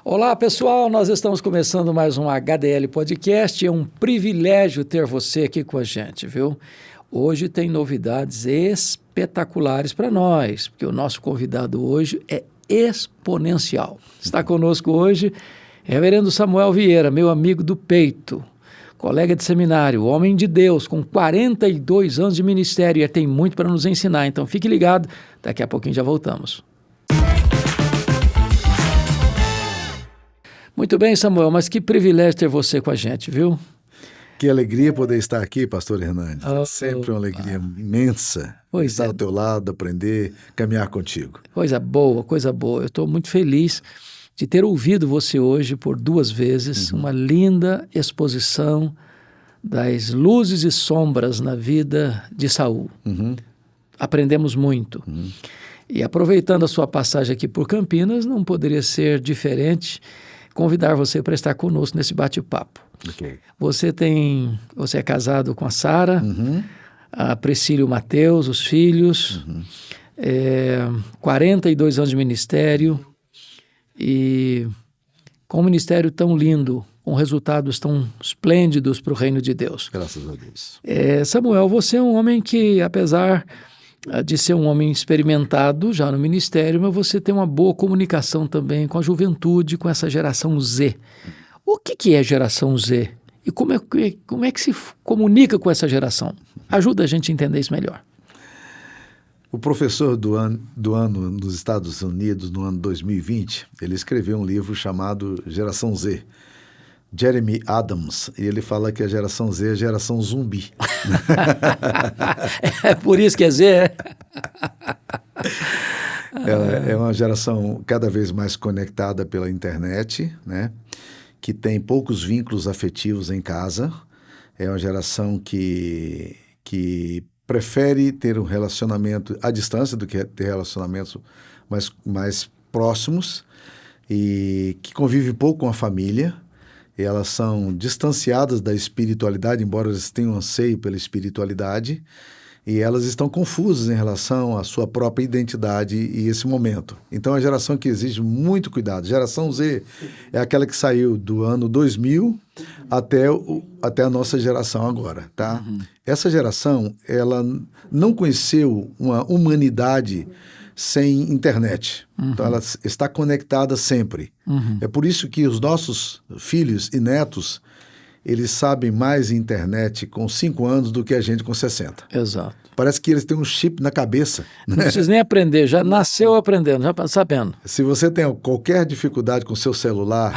Olá, pessoal, nós estamos começando mais um HDL Podcast. É um privilégio ter você aqui com a gente, viu? Hoje tem novidades espetaculares para nós, porque o nosso convidado hoje é exponencial. Está conosco hoje Reverendo Samuel Vieira, meu amigo do peito, colega de seminário, homem de Deus, com 42 anos de ministério e tem muito para nos ensinar. Então fique ligado, daqui a pouquinho já voltamos. Muito bem, Samuel, mas que privilégio ter você com a gente, viu? Que alegria poder estar aqui, pastor Hernandes. É sempre uma alegria imensa estar ao teu lado, aprender, caminhar contigo. Coisa boa, coisa boa. Eu estou muito feliz de ter ouvido você hoje por 2 vezes, uma linda exposição das luzes e sombras na vida de Saul. Aprendemos muito. E aproveitando a sua passagem aqui por Campinas, não poderia ser diferente convidar você para estar conosco nesse bate-papo. Okay. Você é casado com a Sara, a Priscila e o Mateus, os filhos, 42 anos de ministério e com um ministério tão lindo, com resultados tão esplêndidos para o reino de Deus. Graças a Deus. Samuel, você é um homem que, apesar de ser um homem experimentado já no ministério, mas você tem uma boa comunicação também com a juventude, com essa geração Z. O que é geração Z? E como é que se comunica com essa geração? Ajuda a gente a entender isso melhor. O professor do ano nos Estados Unidos, no ano 2020, ele escreveu um livro chamado Geração Z, Jeremy Adams, e ele fala que a geração Z é a geração zumbi. É por isso que é Z, Ela é uma geração cada vez mais conectada pela internet, né? Que tem poucos vínculos afetivos em casa. É uma geração que prefere ter um relacionamento à distância do que ter relacionamentos mais próximos e que convive pouco com a família. Elas são distanciadas da espiritualidade, embora elas tenham anseio pela espiritualidade, e elas estão confusas em relação à sua própria identidade e esse momento. Então, é uma geração que exige muito cuidado. Geração Z é aquela que saiu do ano 2000 até a nossa geração agora, tá? Essa geração, ela não conheceu uma humanidade sem internet. Então, ela está conectada sempre. É por isso que os nossos filhos e netos, eles sabem mais internet com 5 anos do que a gente com 60. Exato. Parece que eles têm um chip na cabeça. Não precisa nem aprender, já nasceu aprendendo, já sabendo. Se você tem qualquer dificuldade com o seu celular,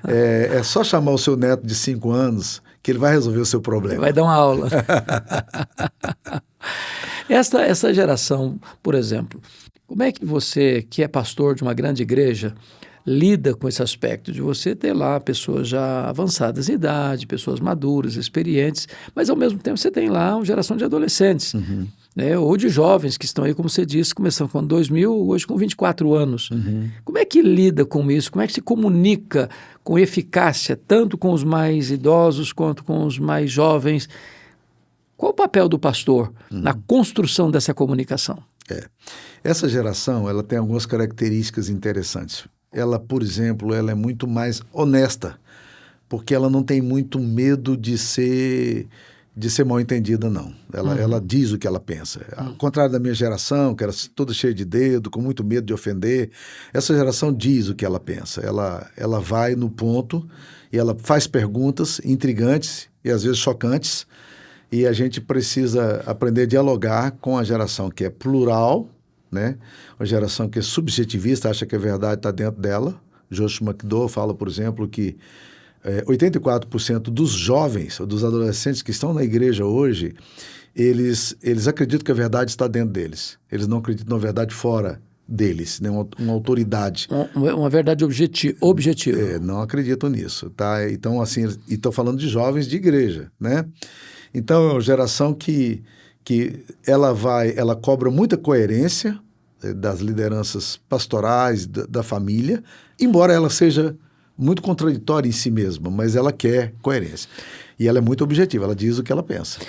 é só chamar o seu neto de 5 anos que ele vai resolver o seu problema. Vai dar uma aula. Essa geração, por exemplo, como é que você, que é pastor de uma grande igreja, lida com esse aspecto de você ter lá pessoas já avançadas em idade, pessoas maduras, experientes, mas ao mesmo tempo você tem lá uma geração de adolescentes, né, ou de jovens que estão aí, como você disse, começando com 2000, hoje com 24 anos. Como é que lida com isso? Como é que se comunica com eficácia, tanto com os mais idosos quanto com os mais jovens? Qual o papel do pastor na construção dessa comunicação? Essa geração, ela tem algumas características interessantes. Ela, por exemplo, ela é muito mais honesta, porque ela não tem muito medo de ser mal entendida, não. Ela diz o que ela pensa. Ao contrário da minha geração, que era toda cheia de dedo, com muito medo de ofender, essa geração diz o que ela pensa. Ela vai no ponto e ela faz perguntas intrigantes e às vezes chocantes, e a gente precisa aprender a dialogar com a geração que é plural, né? Uma geração que é subjetivista, acha que a verdade está dentro dela. Joshua McDowell fala, por exemplo, que 84% dos jovens, dos adolescentes que estão na igreja hoje, eles acreditam que a verdade está dentro deles. Eles não acreditam na verdade fora deles, né? Uma autoridade. Uma verdade objetiva. Não acreditam nisso, tá? Então, assim, estou falando de jovens de igreja, né? Então, é uma geração que ela cobra muita coerência das lideranças pastorais, da família, embora ela seja muito contraditória em si mesma, mas ela quer coerência. E ela é muito objetiva, ela diz o que ela pensa.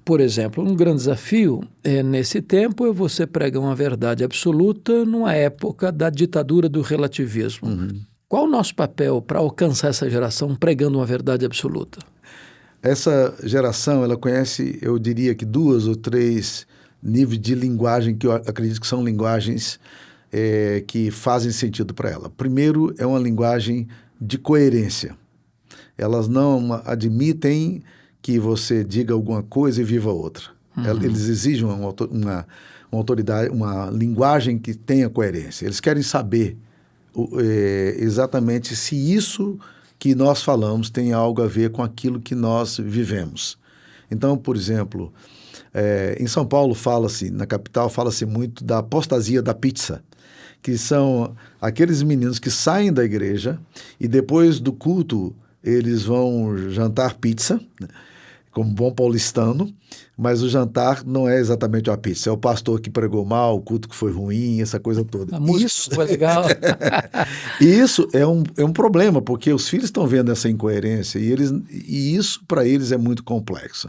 Por exemplo, um grande desafio nesse tempo é você pregar uma verdade absoluta numa época da ditadura do relativismo. Qual o nosso papel para alcançar essa geração pregando uma verdade absoluta? Essa geração, ela conhece, eu diria que 2 ou 3 níveis de linguagem que eu acredito que são linguagens que fazem sentido para ela. Primeiro, é uma linguagem de coerência. Elas não admitem que você diga alguma coisa e viva outra. Eles exigem uma autoridade, uma linguagem que tenha coerência. Eles querem saber exatamente se isso que nós falamos tem algo a ver com aquilo que nós vivemos. Então, por exemplo, em São Paulo fala-se, na capital, fala-se muito da apostasia da pizza, que são aqueles meninos que saem da igreja e depois do culto eles vão jantar pizza, né, como bom paulistano, mas o jantar não é exatamente uma pizza, é o pastor que pregou mal, o culto que foi ruim, essa coisa toda. A música foi legal. E isso é um problema, porque os filhos estão vendo essa incoerência e isso para eles é muito complexo.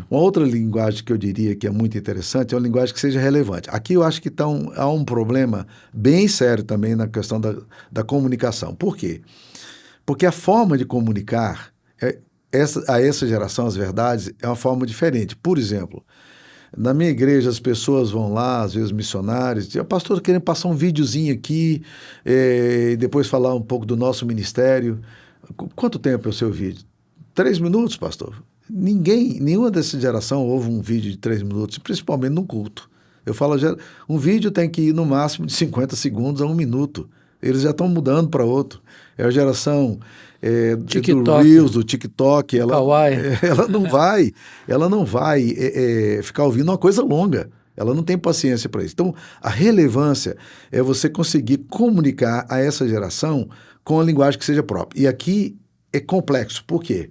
Uma outra linguagem que eu diria que é muito interessante é uma linguagem que seja relevante. Aqui eu acho que há um problema bem sério também na questão da comunicação. Por quê? Porque a forma de comunicar a essa geração as verdades é uma forma diferente. Por exemplo, na minha igreja as pessoas vão lá, às vezes missionários, dizem, pastor, querendo passar um videozinho aqui e depois falar um pouco do nosso ministério. Quanto tempo é o seu vídeo? 3 minutos, pastor? Nenhuma dessa geração ouve um vídeo de 3 minutos, principalmente num culto. Eu falo, um vídeo tem que ir no máximo de 50 segundos a 1 minuto. Eles já estão mudando para outro. É a geração do Reels, do TikTok. Ela não vai ficar ouvindo uma coisa longa. Ela não tem paciência para isso. Então, a relevância é você conseguir comunicar a essa geração com a linguagem que seja própria. E aqui é complexo. Por quê?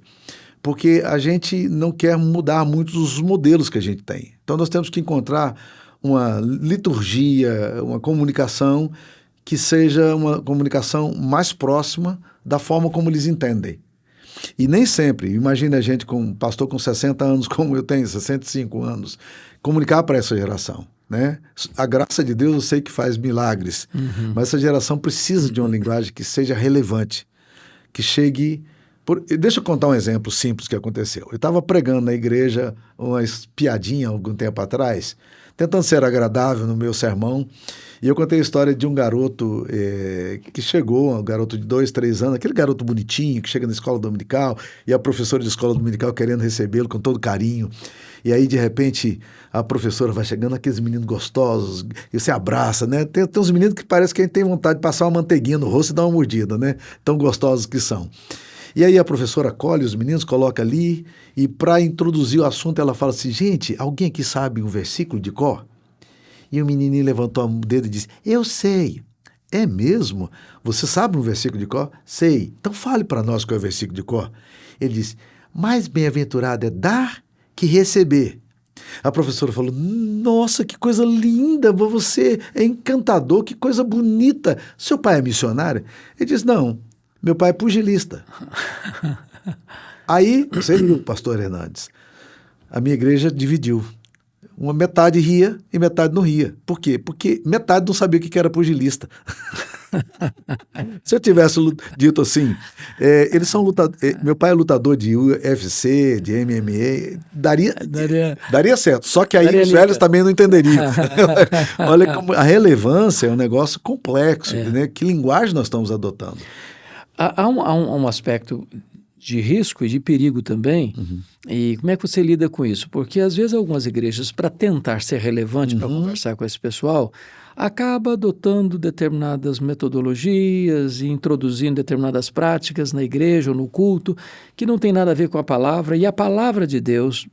Porque a gente não quer mudar muito os modelos que a gente tem. Então, nós temos que encontrar uma liturgia, uma comunicação que seja uma comunicação mais próxima da forma como eles entendem. E nem sempre, imagina a gente com um pastor com 60 anos, como eu tenho, 65 anos, comunicar para essa geração, né? A graça de Deus eu sei que faz milagres, mas essa geração precisa de uma linguagem que seja relevante, que chegue... Deixa eu contar um exemplo simples que aconteceu. Eu estava pregando na igreja uma piadinha algum tempo atrás, tentando ser agradável no meu sermão, e eu contei a história de um garoto que chegou, um garoto de 2, 3 anos, aquele garoto bonitinho que chega na escola dominical e a professora de escola dominical querendo recebê-lo com todo carinho. E aí, de repente, a professora vai chegando, aqueles meninos gostosos, e você abraça, né? Tem uns meninos que parece que a gente tem vontade de passar uma manteiguinha no rosto e dar uma mordida, né? Tão gostosos que são. E aí a professora acolhe os meninos, coloca ali, e para introduzir o assunto ela fala assim, gente, alguém aqui sabe um versículo de cor? E o menininho levantou o dedo e disse, eu sei. É mesmo? Você sabe um versículo de cor? Sei. Então fale para nós qual é o versículo de cor. Ele disse, mais bem-aventurado é dar que receber. A professora falou, nossa, que coisa linda, você é encantador, que coisa bonita. Seu pai é missionário? Ele disse, não, meu pai é pugilista. Aí, você viu, pastor Hernandes, a minha igreja dividiu. Uma metade ria e metade não ria. Por quê? Porque metade não sabia o que era pugilista. Se eu tivesse dito assim, eles são lutadores, meu pai é lutador de UFC, de MMA, daria certo. Só que aí os velhos também não entenderiam. Olha como a relevância é um negócio complexo, né? Que linguagem nós estamos adotando? Há um aspecto de risco e de perigo também. E como é que você lida com isso? Porque às vezes algumas igrejas, para tentar ser relevante para conversar com esse pessoal, acaba adotando determinadas metodologias e introduzindo determinadas práticas na igreja ou no culto que não tem nada a ver com a palavra, e a palavra de Deus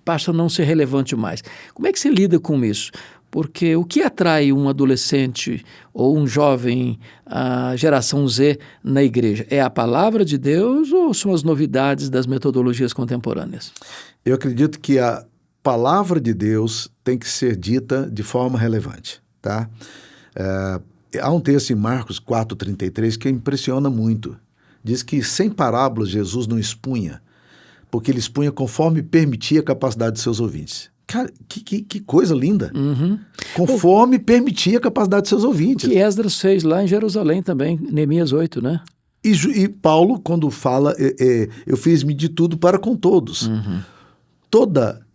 passa a não ser relevante mais. Como é que você lida com isso? Porque o que atrai um adolescente ou um jovem, a geração Z, na igreja? É a palavra de Deus ou são as novidades das metodologias contemporâneas? Eu acredito que a palavra de Deus tem que ser dita de forma relevante, tá? Há um texto em Marcos 4,33 que impressiona muito. Diz que sem parábolas Jesus não expunha, porque ele expunha conforme permitia a capacidade de seus ouvintes. Cara, que coisa linda. Uhum. Conforme permitia a capacidade de seus ouvintes. Que Esdras fez lá em Jerusalém também, Neemias 8, né? E Paulo, quando fala, eu fiz-me de tudo para com todos. Toda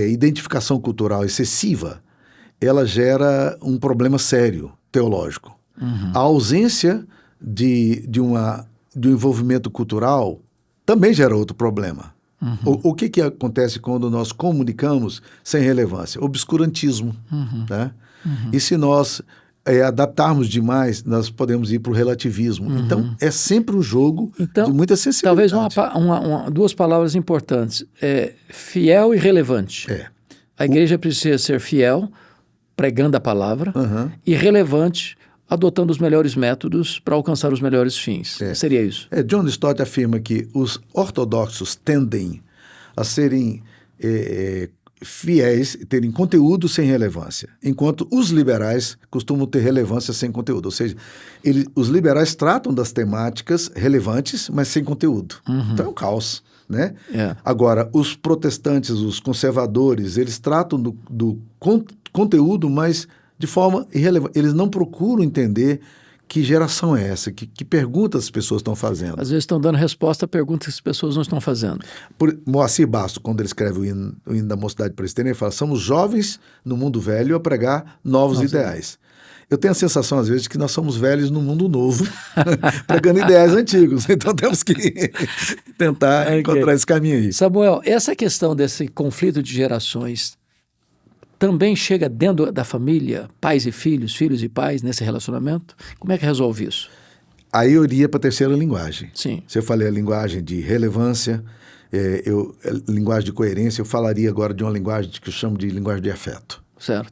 identificação cultural excessiva, ela gera um problema sério, teológico. A ausência de um envolvimento cultural também gera outro problema. O que acontece quando nós comunicamos sem relevância? Obscurantismo. Né? E se nós adaptarmos demais, nós podemos ir para o relativismo. Então, é sempre um jogo de muita sensibilidade. Talvez duas palavras importantes. Fiel e relevante. A igreja precisa ser fiel, pregando a palavra, e relevante, adotando os melhores métodos para alcançar os melhores fins. Seria isso. John Stott afirma que os ortodoxos tendem a serem fiéis, terem conteúdo sem relevância, enquanto os liberais costumam ter relevância sem conteúdo. Ou seja, os liberais tratam das temáticas relevantes, mas sem conteúdo. Então é um caos. Né? Agora, os protestantes, os conservadores, eles tratam do conteúdo, mas de forma irrelevante. Eles não procuram entender que geração é essa, que perguntas as pessoas estão fazendo. Às vezes estão dando resposta a perguntas que as pessoas não estão fazendo. Moacir Basto, quando ele escreve o hino da Mocidade Presbiteriana, ele fala: somos jovens no mundo velho a pregar novos ideais. Eu tenho a sensação, às vezes, de que nós somos velhos no mundo novo, pregando ideais antigos. Então, temos que tentar encontrar esse caminho aí. Samuel, essa questão desse conflito de gerações também chega dentro da família, pais e filhos, filhos e pais, nesse relacionamento? Como é que resolve isso? Aí eu iria para a terceira linguagem. Sim. Se eu falei a linguagem de relevância, linguagem de coerência, eu falaria agora de uma linguagem que eu chamo de linguagem de afeto. Certo.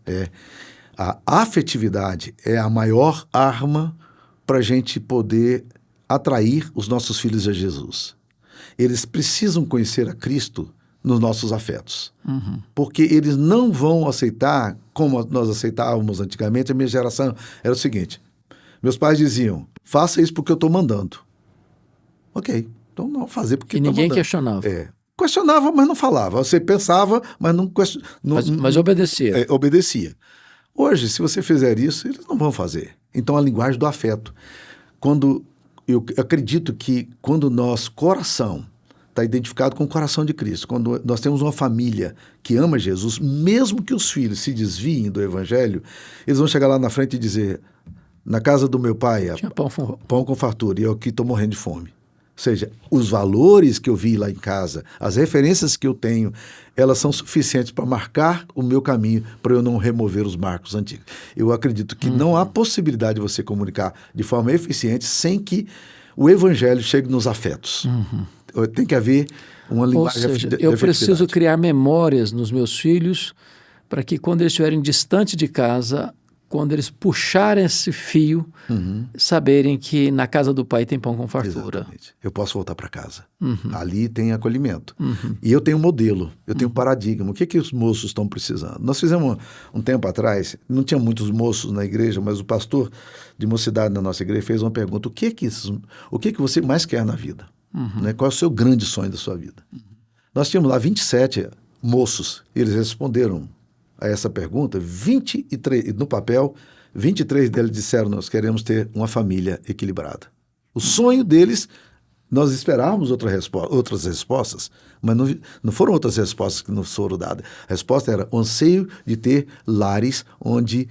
A afetividade é a maior arma para a gente poder atrair os nossos filhos a Jesus. Eles precisam conhecer a Cristo nos nossos afetos. Porque eles não vão aceitar, como nós aceitávamos antigamente. A minha geração era o seguinte: meus pais diziam, faça isso porque eu estou mandando. Ok, então não fazer porque eu estou mandando. E ninguém questionava. Questionava, mas não falava. Você pensava, mas não questionava. Mas obedecia. Obedecia. Hoje, se você fizer isso, eles não vão fazer. Então, a linguagem do afeto. Eu acredito que quando nosso coração está identificado com o coração de Cristo, quando nós temos uma família que ama Jesus, mesmo que os filhos se desviem do Evangelho, eles vão chegar lá na frente e dizer: na casa do meu pai, tinha pão com fartura, e eu aqui estou morrendo de fome. Ou seja, os valores que eu vi lá em casa, as referências que eu tenho, elas são suficientes para marcar o meu caminho, para eu não remover os marcos antigos. Eu acredito que não há possibilidade de você comunicar de forma eficiente sem que o Evangelho chegue nos afetos. Tem que haver uma linguagem de afetividade. Eu preciso criar memórias nos meus filhos para que quando eles estiverem distante de casa, quando eles puxarem esse fio, saberem que na casa do pai tem pão com fartura. Exatamente. Eu posso voltar para casa. Ali tem acolhimento. E eu tenho um modelo, eu tenho um paradigma. O que os moços estão precisando? Nós fizemos um tempo atrás, não tinha muitos moços na igreja, mas o pastor de mocidade na nossa igreja fez uma pergunta: o que você mais quer na vida? Né? Qual é o seu grande sonho da sua vida? Nós tínhamos lá 27 moços, e eles responderam a essa pergunta. 23, no papel, 23 deles disseram: nós queremos ter uma família equilibrada. O sonho deles, nós esperávamos outras respostas, mas não foram outras respostas que nos foram dadas. A resposta era o anseio de ter lares onde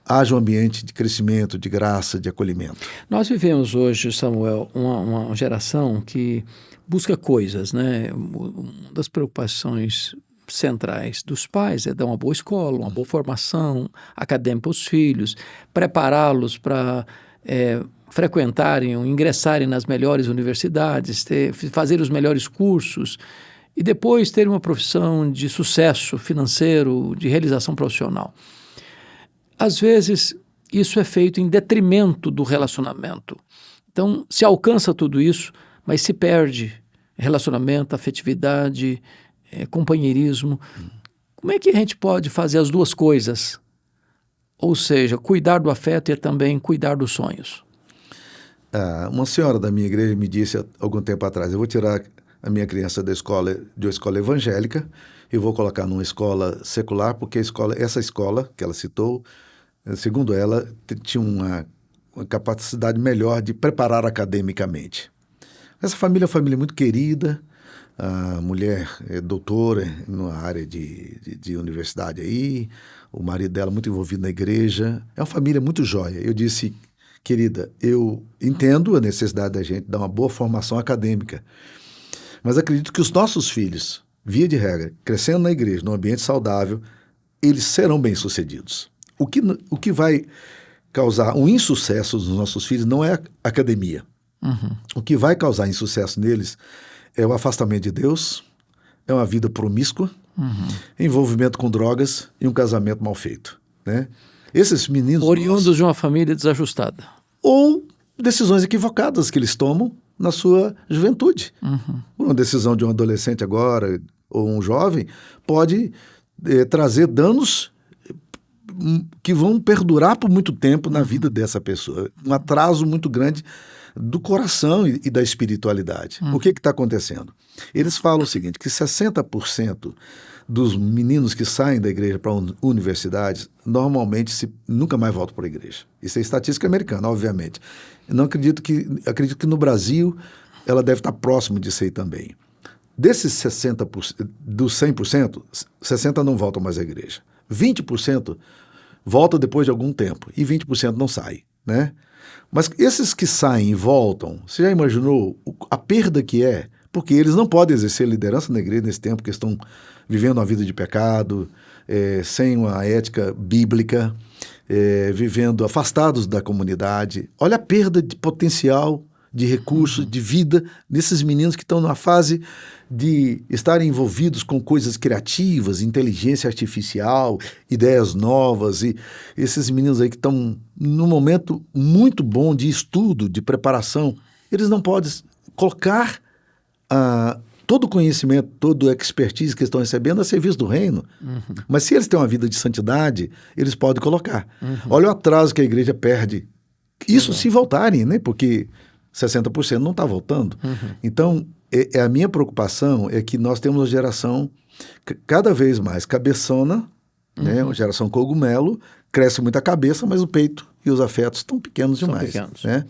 haja um ambiente de crescimento, de graça, de acolhimento. Nós vivemos hoje, Samuel, uma geração que busca coisas, né? Uma das preocupações centrais dos pais é dar uma boa escola, uma boa formação acadêmica para os filhos, prepará-los para frequentarem, ingressarem nas melhores universidades, fazer os melhores cursos e depois ter uma profissão de sucesso financeiro, de realização profissional. Às vezes, isso é feito em detrimento do relacionamento. Então, se alcança tudo isso, mas se perde relacionamento, afetividade, companheirismo. Como é que a gente pode fazer as duas coisas? Ou seja, cuidar do afeto e também cuidar dos sonhos. Uma senhora da minha igreja me disse há algum tempo atrás: eu vou tirar a minha criança de uma escola evangélica, eu vou colocar numa escola secular, porque essa escola que ela citou, segundo ela, tinha uma capacidade melhor de preparar academicamente. Essa família é uma família muito querida, a mulher é doutora na área de universidade aí, o marido dela muito envolvido na igreja, é uma família muito jóia. Eu disse, querida, eu entendo a necessidade da gente dar uma boa formação acadêmica, mas acredito que os nossos filhos, via de regra, crescendo na igreja, num ambiente saudável, eles serão bem-sucedidos. O que vai causar um insucesso nos nossos filhos não é a academia. Uhum. O que vai causar insucesso neles é o afastamento de Deus, é uma vida promíscua, envolvimento com drogas e um casamento mal feito, né? Esses meninos... Oriundos de uma família desajustada. Ou decisões equivocadas que eles tomam na sua juventude. Uma decisão de um adolescente agora ou um jovem pode trazer danos que vão perdurar por muito tempo na vida dessa pessoa. Um atraso muito grande do coração e da espiritualidade. O que está acontecendo? Eles falam o seguinte, que 60% dos meninos que saem da igreja para universidades normalmente nunca mais voltam para a igreja. Isso é estatística americana, obviamente. Eu não acredito que no Brasil ela deve estar próximo disso aí também. Desses 60%, dos 100%, 60% não voltam mais à igreja. 20% voltam depois de algum tempo e 20% não saem, né? Mas esses que saem e voltam, você já imaginou a perda que é? Porque eles não podem exercer liderança na igreja nesse tempo que estão vivendo uma vida de pecado, sem uma ética bíblica, vivendo afastados da comunidade. Olha a perda de potencial, de recursos, de vida desses meninos que estão numa fase de estarem envolvidos com coisas criativas, inteligência artificial, ideias novas, e esses meninos aí que estão num momento muito bom de estudo, de preparação, eles não podem colocar todo o conhecimento, toda a expertise que estão recebendo a serviço do reino. Mas se eles têm uma vida de santidade, eles podem colocar. Olha o atraso que a igreja perde. Isso se voltarem, né? Porque 60% não está voltando. Então, a minha preocupação é que nós temos uma geração cada vez mais cabeçona, né? Uma geração cogumelo, cresce muito a cabeça, mas o peito e os afetos estão pequenos demais. São pequenos. Né?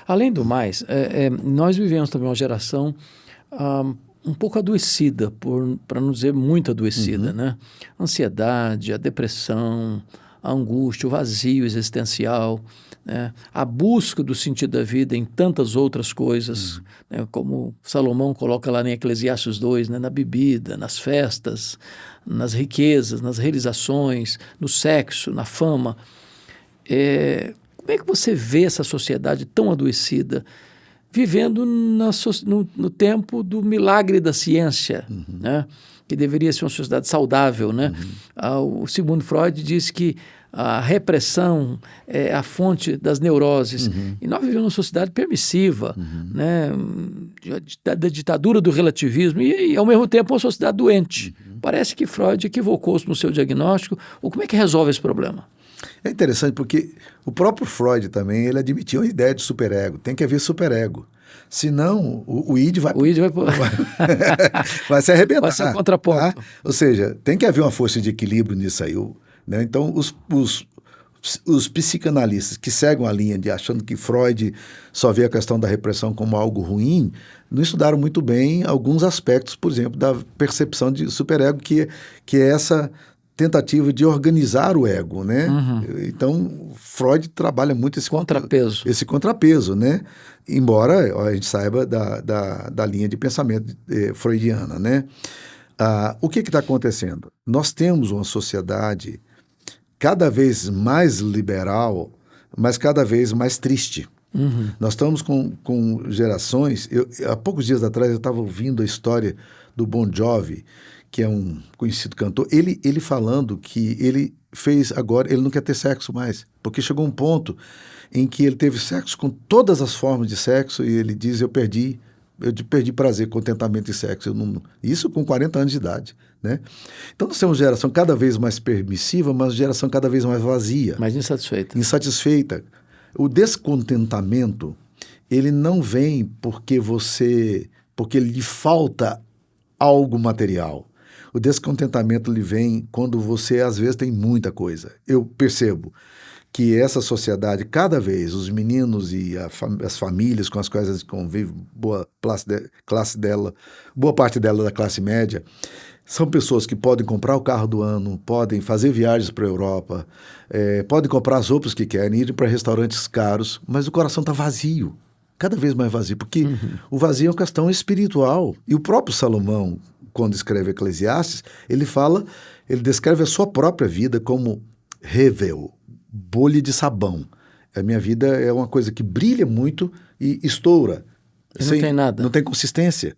Além do mais, nós vivemos também uma geração um pouco adoecida, para não dizer muito adoecida, né? Ansiedade, a depressão, a angústia, o vazio existencial, né? A busca do sentido da vida em tantas outras coisas, né? Como Salomão coloca lá em Eclesiastes 2, né? Na bebida, nas festas, nas riquezas, nas realizações, no sexo, na fama. Como é que você vê essa sociedade tão adoecida vivendo no tempo do milagre da ciência, né? Que deveria ser uma sociedade saudável, né? O Sigmund Freud diz que a repressão é a fonte das neuroses. E nós vivemos uma sociedade permissiva, né? Da ditadura do relativismo e, ao mesmo tempo, uma sociedade doente. Parece que Freud equivocou-se no seu diagnóstico. Ou como é que resolve esse problema? É interessante porque o próprio Freud também, ele admitiu a ideia de superego. Tem que haver superego. Senão, o id vai... O id vai se arrebentar. Vai ser contraponto. Tá? Ou seja, tem que haver uma força de equilíbrio nisso aí. Né? Então, os psicanalistas que seguem a linha de achando que Freud só vê a questão da repressão como algo ruim, não estudaram muito bem alguns aspectos, por exemplo, da percepção de superego, que é essa tentativa de organizar o ego, né? Então, Freud trabalha muito esse contrapeso, né? Embora a gente saiba da linha de pensamento freudiana, né? O que está acontecendo? Nós temos uma sociedade cada vez mais liberal, mas cada vez mais triste. Nós estamos com gerações... há poucos dias atrás eu estava ouvindo a história do Bon Jovi, que é um conhecido cantor, ele falando que ele fez agora, ele não quer ter sexo mais, porque chegou um ponto em que ele teve sexo com todas as formas de sexo e ele diz, eu perdi prazer, contentamento e sexo. Isso com 40 anos de idade, né? Então nós temos uma geração cada vez mais permissiva, mas uma geração cada vez mais vazia. Mais insatisfeita. O descontentamento, ele não vem porque você porque lhe falta algo material. O descontentamento lhe vem quando você, às vezes, tem muita coisa. Eu percebo que essa sociedade, cada vez, os meninos e as famílias com as quais eles convivem, boa parte dela da classe média, são pessoas que podem comprar o carro do ano, podem fazer viagens para a Europa, podem comprar as roupas que querem, ir para restaurantes caros, mas o coração está vazio, cada vez mais vazio, porque o vazio é uma questão espiritual. E o próprio Salomão, quando escreve Eclesiastes, ele descreve a sua própria vida como revel, bolha de sabão. A minha vida é uma coisa que brilha muito e estoura. E não tem nada. Não tem consistência.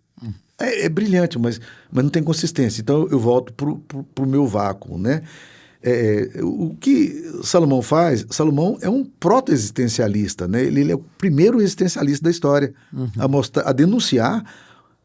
É brilhante, mas não tem consistência. Então eu volto para o meu vácuo, né? O que Salomão faz? Salomão é um proto-existencialista, né? Ele é o primeiro existencialista da história a denunciar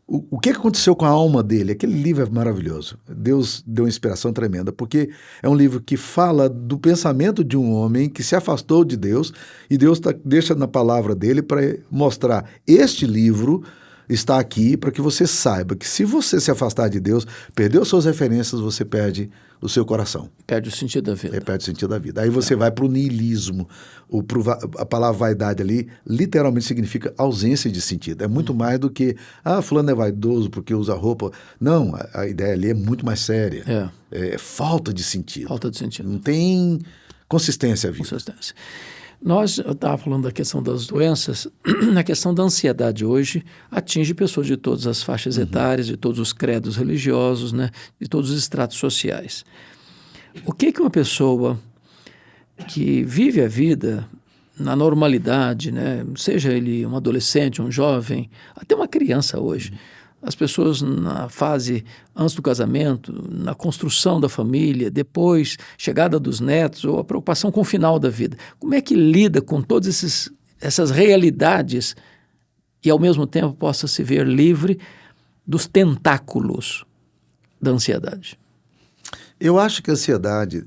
o que aconteceu com a alma dele. Aquele livro é maravilhoso. Deus deu uma inspiração tremenda, porque é um livro que fala do pensamento de um homem que se afastou de Deus, e Deus deixa na palavra dele para mostrar: este livro está aqui para que você saiba que, se você se afastar de Deus, perder suas referências, você perde o seu coração. Perde o sentido da vida. Perde o sentido da vida. Aí você vai para o niilismo. A palavra vaidade ali literalmente significa ausência de sentido. É muito mais do que, fulano é vaidoso porque usa roupa. Não, a ideia ali é muito mais séria. É falta de sentido. Falta de sentido. Não tem consistência a vida. Consistência. Eu estava falando da questão das doenças, a questão da ansiedade hoje atinge pessoas de todas as faixas etárias, de todos os credos religiosos, né, de todos os estratos sociais. O que uma pessoa que vive a vida na normalidade, né, seja ele um adolescente, um jovem, até uma criança hoje, as pessoas na fase antes do casamento, na construção da família, depois, chegada dos netos, ou a preocupação com o final da vida. Como é que lida com todas essas realidades e, ao mesmo tempo, possa se ver livre dos tentáculos da ansiedade? Eu acho que a ansiedade...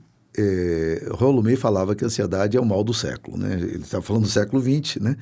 Rollo May falava que a ansiedade é o mal do século, né? Ele estava falando do século XX, né?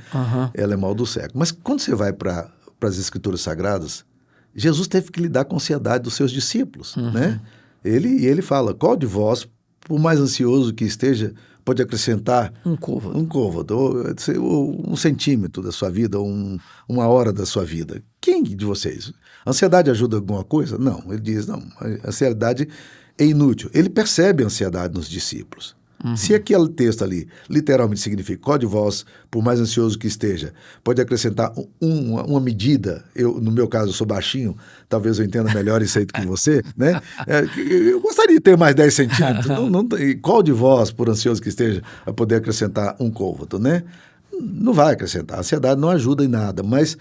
Ela é mal do século. Mas quando você vai para as Escrituras Sagradas, Jesus teve que lidar com a ansiedade dos seus discípulos, né? Ele fala: qual de vós, por mais ansioso que esteja, pode acrescentar um côvado, ou 1 centímetro da sua vida, ou uma hora da sua vida? Quem de vocês? A ansiedade ajuda alguma coisa? Não. Ele diz: não, a ansiedade é inútil. Ele percebe a ansiedade nos discípulos. Se aquele texto ali literalmente significa: qual de vós, por mais ansioso que esteja, pode acrescentar uma medida, no meu caso eu sou baixinho, talvez eu entenda melhor isso aí do que você, né? Eu gostaria de ter mais 10 centímetros. Qual de vós, por ansioso que esteja, a poder acrescentar um côvado, né? Não vai acrescentar. A ansiedade não ajuda em nada. Mas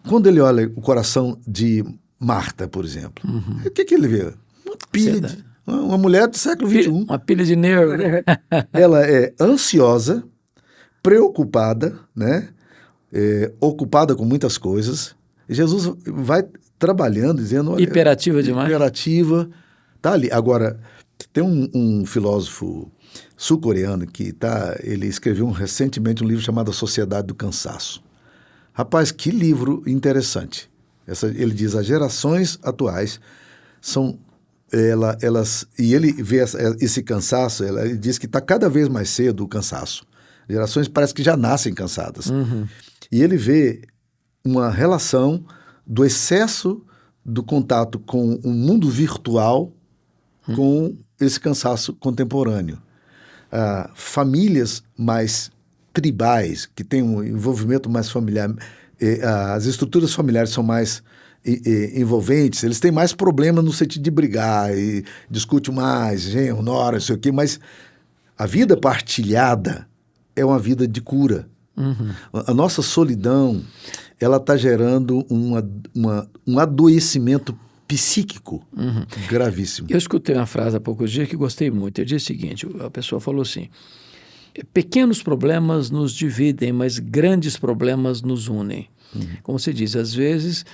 quando ele olha o coração de Marta, por exemplo, o que ele vê? Uma pilha uma mulher do século XXI. Uma pilha de nervo. Ela é ansiosa, preocupada, né? Ocupada com muitas coisas. E Jesus vai trabalhando, dizendo... Olha, hiperativa demais. Hiperativa. Tá ali. Agora, tem um filósofo sul-coreano ele escreveu recentemente um livro chamado A Sociedade do Cansaço. Rapaz, que livro interessante. Ele diz: as gerações atuais são... e ele vê esse cansaço, ele diz que está cada vez mais cedo o cansaço. Gerações parece que já nascem cansadas. E ele vê uma relação do excesso do contato com o mundo virtual com esse cansaço contemporâneo. Famílias mais tribais, que têm um envolvimento mais familiar, as estruturas familiares são mais... envolventes, eles têm mais problema no sentido de brigar, e discute mais, genro, nora, não sei o quê, mas a vida partilhada é uma vida de cura. A nossa solidão, ela está gerando um adoecimento psíquico gravíssimo. Eu escutei uma frase há poucos dias que gostei muito. Ele disse o seguinte: a pessoa falou assim: pequenos problemas nos dividem, mas grandes problemas nos unem. Como você diz, às vezes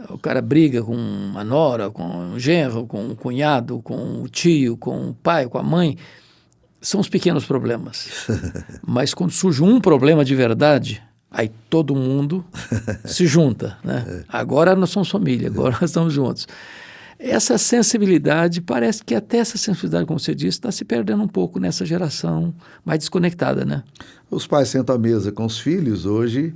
o cara briga com uma nora, com um genro, com um cunhado, com o tio, com o pai, com a mãe. São os pequenos problemas. Mas quando surge um problema de verdade, Aí todo mundo se junta, né? Agora nós somos família, agora nós estamos juntos. Essa sensibilidade, parece que até essa sensibilidade, como você disse, está se perdendo um pouco nessa geração mais desconectada, né? Os pais sentam à mesa com os filhos hoje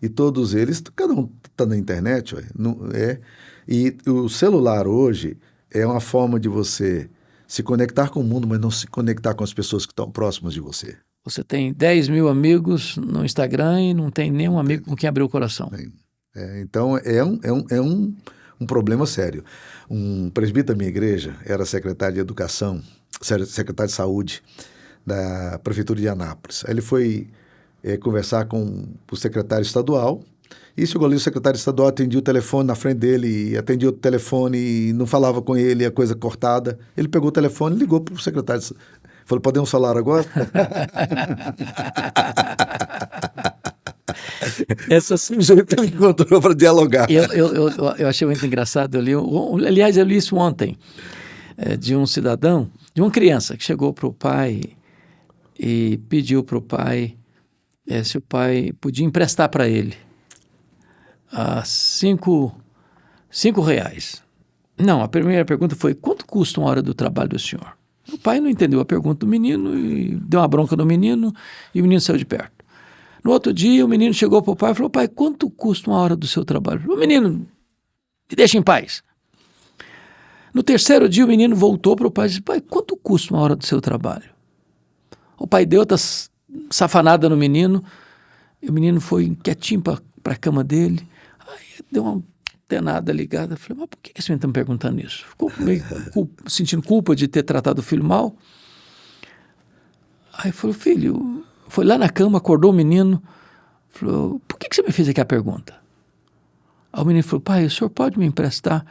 e todos eles, cada um está na internet, ué, e o celular hoje é uma forma de você se conectar com o mundo, mas não se conectar com as pessoas que estão próximas de você. Você tem 10 mil amigos no Instagram e não tem nenhum amigo com quem abrir o coração. Então, é um problema sério. Um presbítero da minha igreja era secretário de Educação, secretário de Saúde da Prefeitura de Anápolis. Aí ele foi conversar com o secretário estadual e chegou ali, o secretário estadual atendia o telefone na frente dele, e atendia o telefone e não falava com ele, a coisa cortada. Ele pegou o telefone e ligou para o secretário. Falou, podemos falar agora? Essa sujeito ele encontrou para dialogar. Eu achei muito engraçado. Aliás, eu li isso ontem, de um cidadão, de uma criança que chegou para o pai e pediu para o pai se o pai podia emprestar para ele R$5. Não, a primeira pergunta foi, quanto custa uma hora do trabalho do senhor? O pai não entendeu a pergunta do menino e deu uma bronca no menino e o menino saiu de perto. No outro dia, o menino chegou para o pai e falou, pai, quanto custa uma hora do seu trabalho? O menino, me deixa em paz. No terceiro dia, o menino voltou para o pai e disse, pai, quanto custa uma hora do seu trabalho? O pai deu outra safanada no menino e o menino foi quietinho para a cama dele. Aí deu uma tenada ligada. Falei, mas por que esse menino está me perguntando isso? Ficou meio sentindo culpa de ter tratado o filho mal. Aí falou, filho... Foi lá na cama, acordou o menino, falou, por que você me fez aqui a pergunta? Aí o menino falou, pai, o senhor pode me emprestar?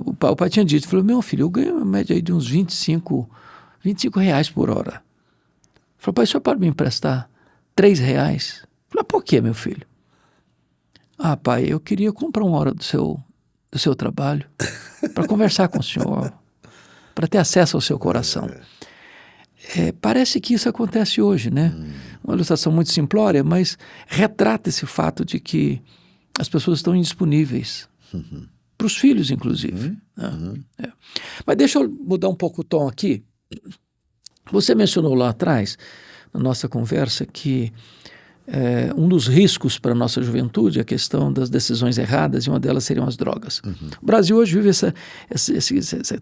O pai tinha dito, falou, meu filho, eu ganho uma média aí de uns 25 reais por hora. Falou, pai, o senhor pode me emprestar R$3? Falei, por quê, meu filho? Pai, eu queria comprar uma hora do seu trabalho para conversar com o senhor, para ter acesso ao seu coração. Parece que isso acontece hoje, né? Uma ilustração muito simplória, mas retrata esse fato de que as pessoas estão indisponíveis, para os filhos, inclusive. Mas deixa eu mudar um pouco o tom aqui. Você mencionou lá atrás, na nossa conversa, que um dos riscos para a nossa juventude é a questão das decisões erradas, e uma delas seriam as drogas. O Brasil hoje vive essa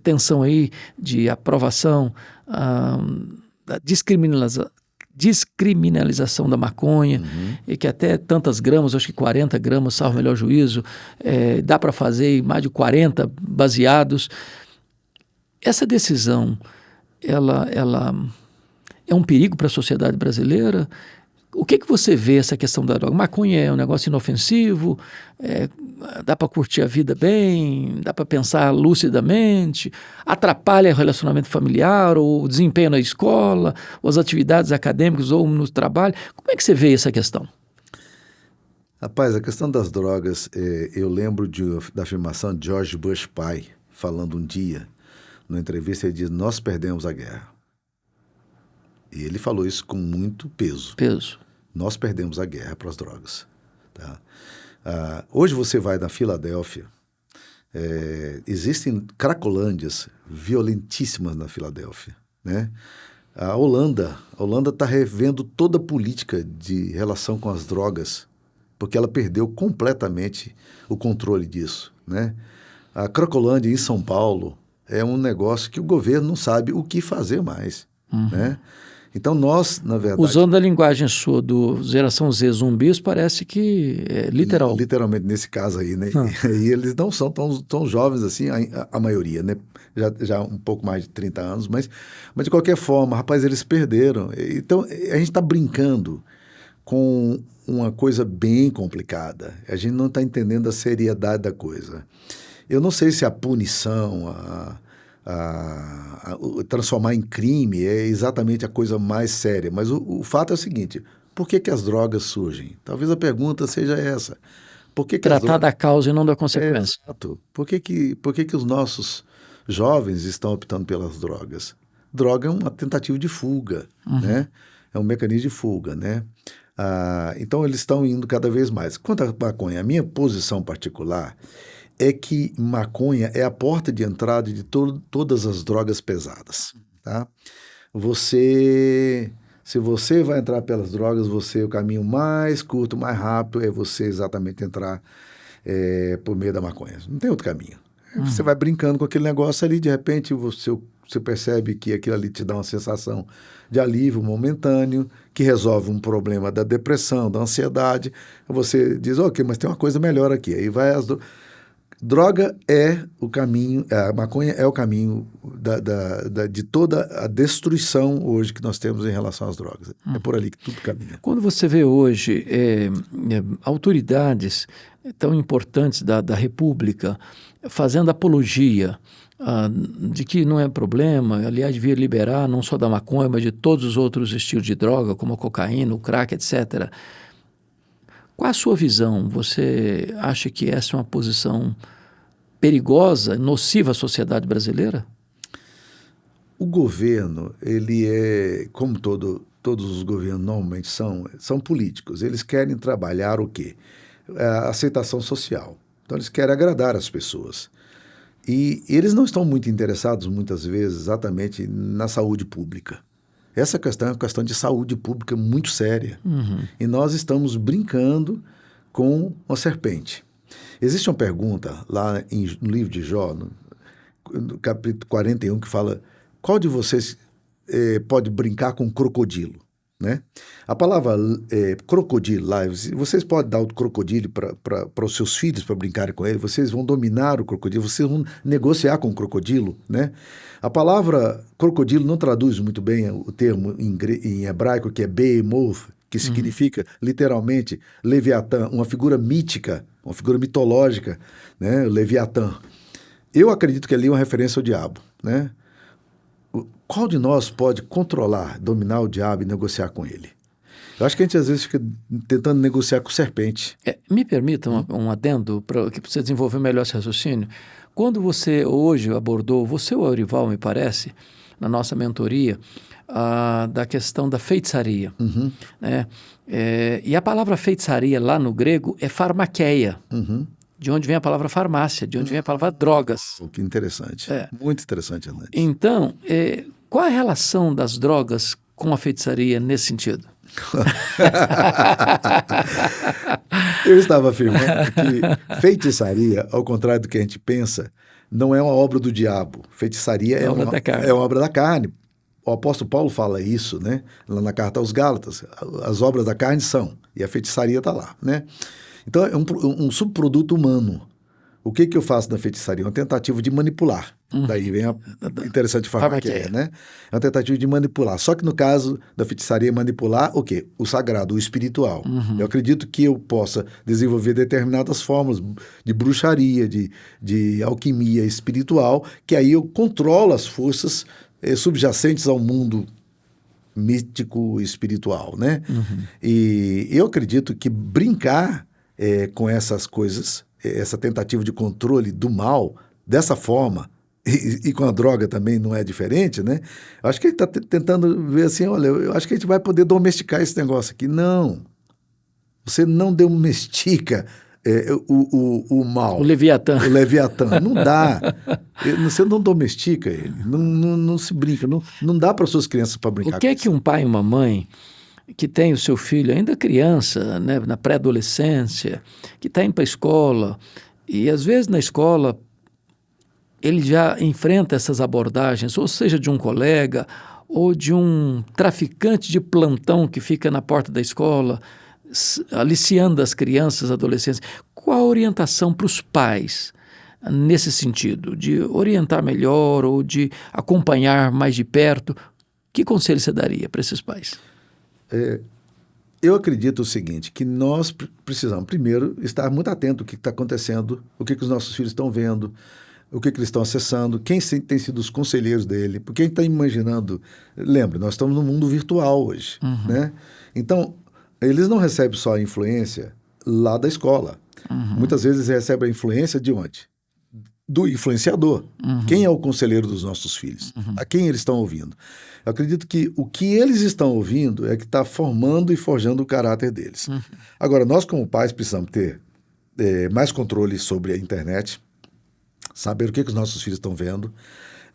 tensão aí de aprovação da descriminalização da maconha, e que até tantas gramas, acho que 40 gramas, salvo o melhor juízo, dá para fazer mais de 40 baseados. Essa decisão, ela é um perigo para a sociedade brasileira? O que você vê essa questão da droga? Maconha é um negócio inofensivo, dá para curtir a vida bem, dá para pensar lucidamente, atrapalha o relacionamento familiar, ou o desempenho na escola, ou as atividades acadêmicas, ou no trabalho. Como é que você vê essa questão? Rapaz, a questão das drogas, eu lembro da afirmação de George Bush pai, falando um dia, numa entrevista, ele diz, nós perdemos a guerra. E ele falou isso com muito peso. Nós perdemos a guerra para as drogas. Tá? Hoje você vai na Filadélfia, existem cracolândias violentíssimas na Filadélfia. Né? A Holanda está revendo toda a política de relação com as drogas, porque ela perdeu completamente o controle disso. Né? A Cracolândia em São Paulo é um negócio que o governo não sabe o que fazer mais. Né? Então nós, na verdade... Usando a linguagem sua do geração Z zumbis, parece que é literal. Literalmente, nesse caso aí, né? E eles não são tão jovens assim, a maioria, né? Já um pouco mais de 30 anos, mas de qualquer forma, rapaz, eles perderam. Então, a gente está brincando com uma coisa bem complicada. A gente não está entendendo a seriedade da coisa. Eu não sei se a punição, transformar em crime é exatamente a coisa mais séria, mas o fato é o seguinte, por que as drogas surgem? Talvez a pergunta seja essa. Tratar da causa e não da consequência. Exato. Por que os nossos jovens estão optando pelas drogas? Droga é uma tentativa de fuga, né? É um mecanismo de fuga, né? Então, eles estão indo cada vez mais. Quanto à maconha, a minha posição particular é que maconha é a porta de entrada de todas as drogas pesadas. Tá? Se você vai entrar pelas drogas, o caminho mais curto, mais rápido é você exatamente entrar por meio da maconha. Não tem outro caminho. Você vai brincando com aquele negócio ali, de repente você percebe que aquilo ali te dá uma sensação de alívio momentâneo, que resolve um problema da depressão, da ansiedade. Você diz, ok, mas tem uma coisa melhor aqui. Aí vai droga é o caminho, a maconha é o caminho de toda a destruição hoje que nós temos em relação às drogas. É por ali que tudo caminha. Quando você vê hoje autoridades tão importantes da República fazendo apologia de que não é problema, aliás, devia liberar não só da maconha, mas de todos os outros estilos de droga, como a cocaína, o crack, etc. Qual a sua visão? Você acha que essa é uma posição perigosa, nociva à sociedade brasileira? O governo, ele é, como todos os governos normalmente são políticos. Eles querem trabalhar o quê? A aceitação social. Então, eles querem agradar as pessoas. E eles não estão muito interessados, muitas vezes, exatamente na saúde pública. Essa questão é uma questão de saúde pública muito séria. E nós estamos brincando com uma serpente. Existe uma pergunta lá no livro de Jó, no capítulo 41, que fala: qual de vocês pode brincar com um crocodilo? Né? A palavra crocodilo lá, vocês podem dar o crocodilo para os seus filhos para brincarem com ele, vocês vão dominar o crocodilo, vocês vão negociar com o crocodilo. Né? A palavra crocodilo não traduz muito bem o termo em hebraico, que é behemoth, que significa literalmente Leviatã, uma figura mítica, uma figura mitológica, né? Leviatã. Eu acredito que ali é uma referência ao diabo. Né? Qual de nós pode controlar, dominar o diabo e negociar com ele? Eu acho que a gente às vezes fica tentando negociar com serpente. Me permita um adendo para você desenvolver melhor esse raciocínio. Quando você hoje abordou, você ou Eurival, me parece, na nossa mentoria, da questão da feitiçaria. Né? E a palavra feitiçaria lá no grego é farmaqueia. De onde vem a palavra farmácia, de onde vem a palavra drogas. Que interessante. Muito interessante, Hernandes. Então, qual a relação das drogas com a feitiçaria nesse sentido? Eu estava afirmando que feitiçaria, ao contrário do que a gente pensa, não é uma obra do diabo. Feitiçaria é uma obra da carne. O apóstolo Paulo fala isso, né? Lá na carta aos Gálatas. As obras da carne são, e a feitiçaria está lá, né? Então, é um subproduto humano. O que eu faço na feitiçaria? Uma tentativa de manipular. Daí vem a interessante farmaqueia, né? É uma tentativa de manipular. Só que no caso da feitiçaria, manipular o quê? O sagrado, o espiritual. Eu acredito que eu possa desenvolver determinadas formas de bruxaria, de alquimia espiritual, que aí eu controlo as forças subjacentes ao mundo místico espiritual, né? E eu acredito que brincar com essas coisas, essa tentativa de controle do mal, dessa forma, e com a droga também não é diferente, né? Eu acho que ele está tentando ver assim, olha, eu acho que a gente vai poder domesticar esse negócio aqui. Não, você não domestica o mal. O Leviatã. O Leviatã, não dá. Você não domestica ele, não se brinca, não dá para suas crianças para brincar. O que é que um pai e uma mãe que tem o seu filho ainda criança, né, na pré-adolescência, que está indo para a escola, e às vezes na escola ele já enfrenta essas abordagens, ou seja, de um colega, ou de um traficante de plantão que fica na porta da escola, aliciando as crianças, adolescentes. Qual a orientação para os pais nesse sentido? De orientar melhor ou de acompanhar mais de perto? Que conselho você daria para esses pais? Eu acredito o seguinte, que nós precisamos, primeiro, estar muito atento ao que está acontecendo, o que os nossos filhos estão vendo, o que eles estão acessando, quem tem sido os conselheiros dele, porque a gente está imaginando, lembra, nós estamos no mundo virtual hoje, né? Então, eles não recebem só a influência lá da escola. Muitas vezes recebem a influência de onde? do influenciador. Quem é o conselheiro dos nossos filhos? A quem eles estão ouvindo? Eu acredito que o que eles estão ouvindo é que está formando e forjando o caráter deles. Agora, nós como pais precisamos ter mais controle sobre a internet, saber o que os nossos filhos estão vendo.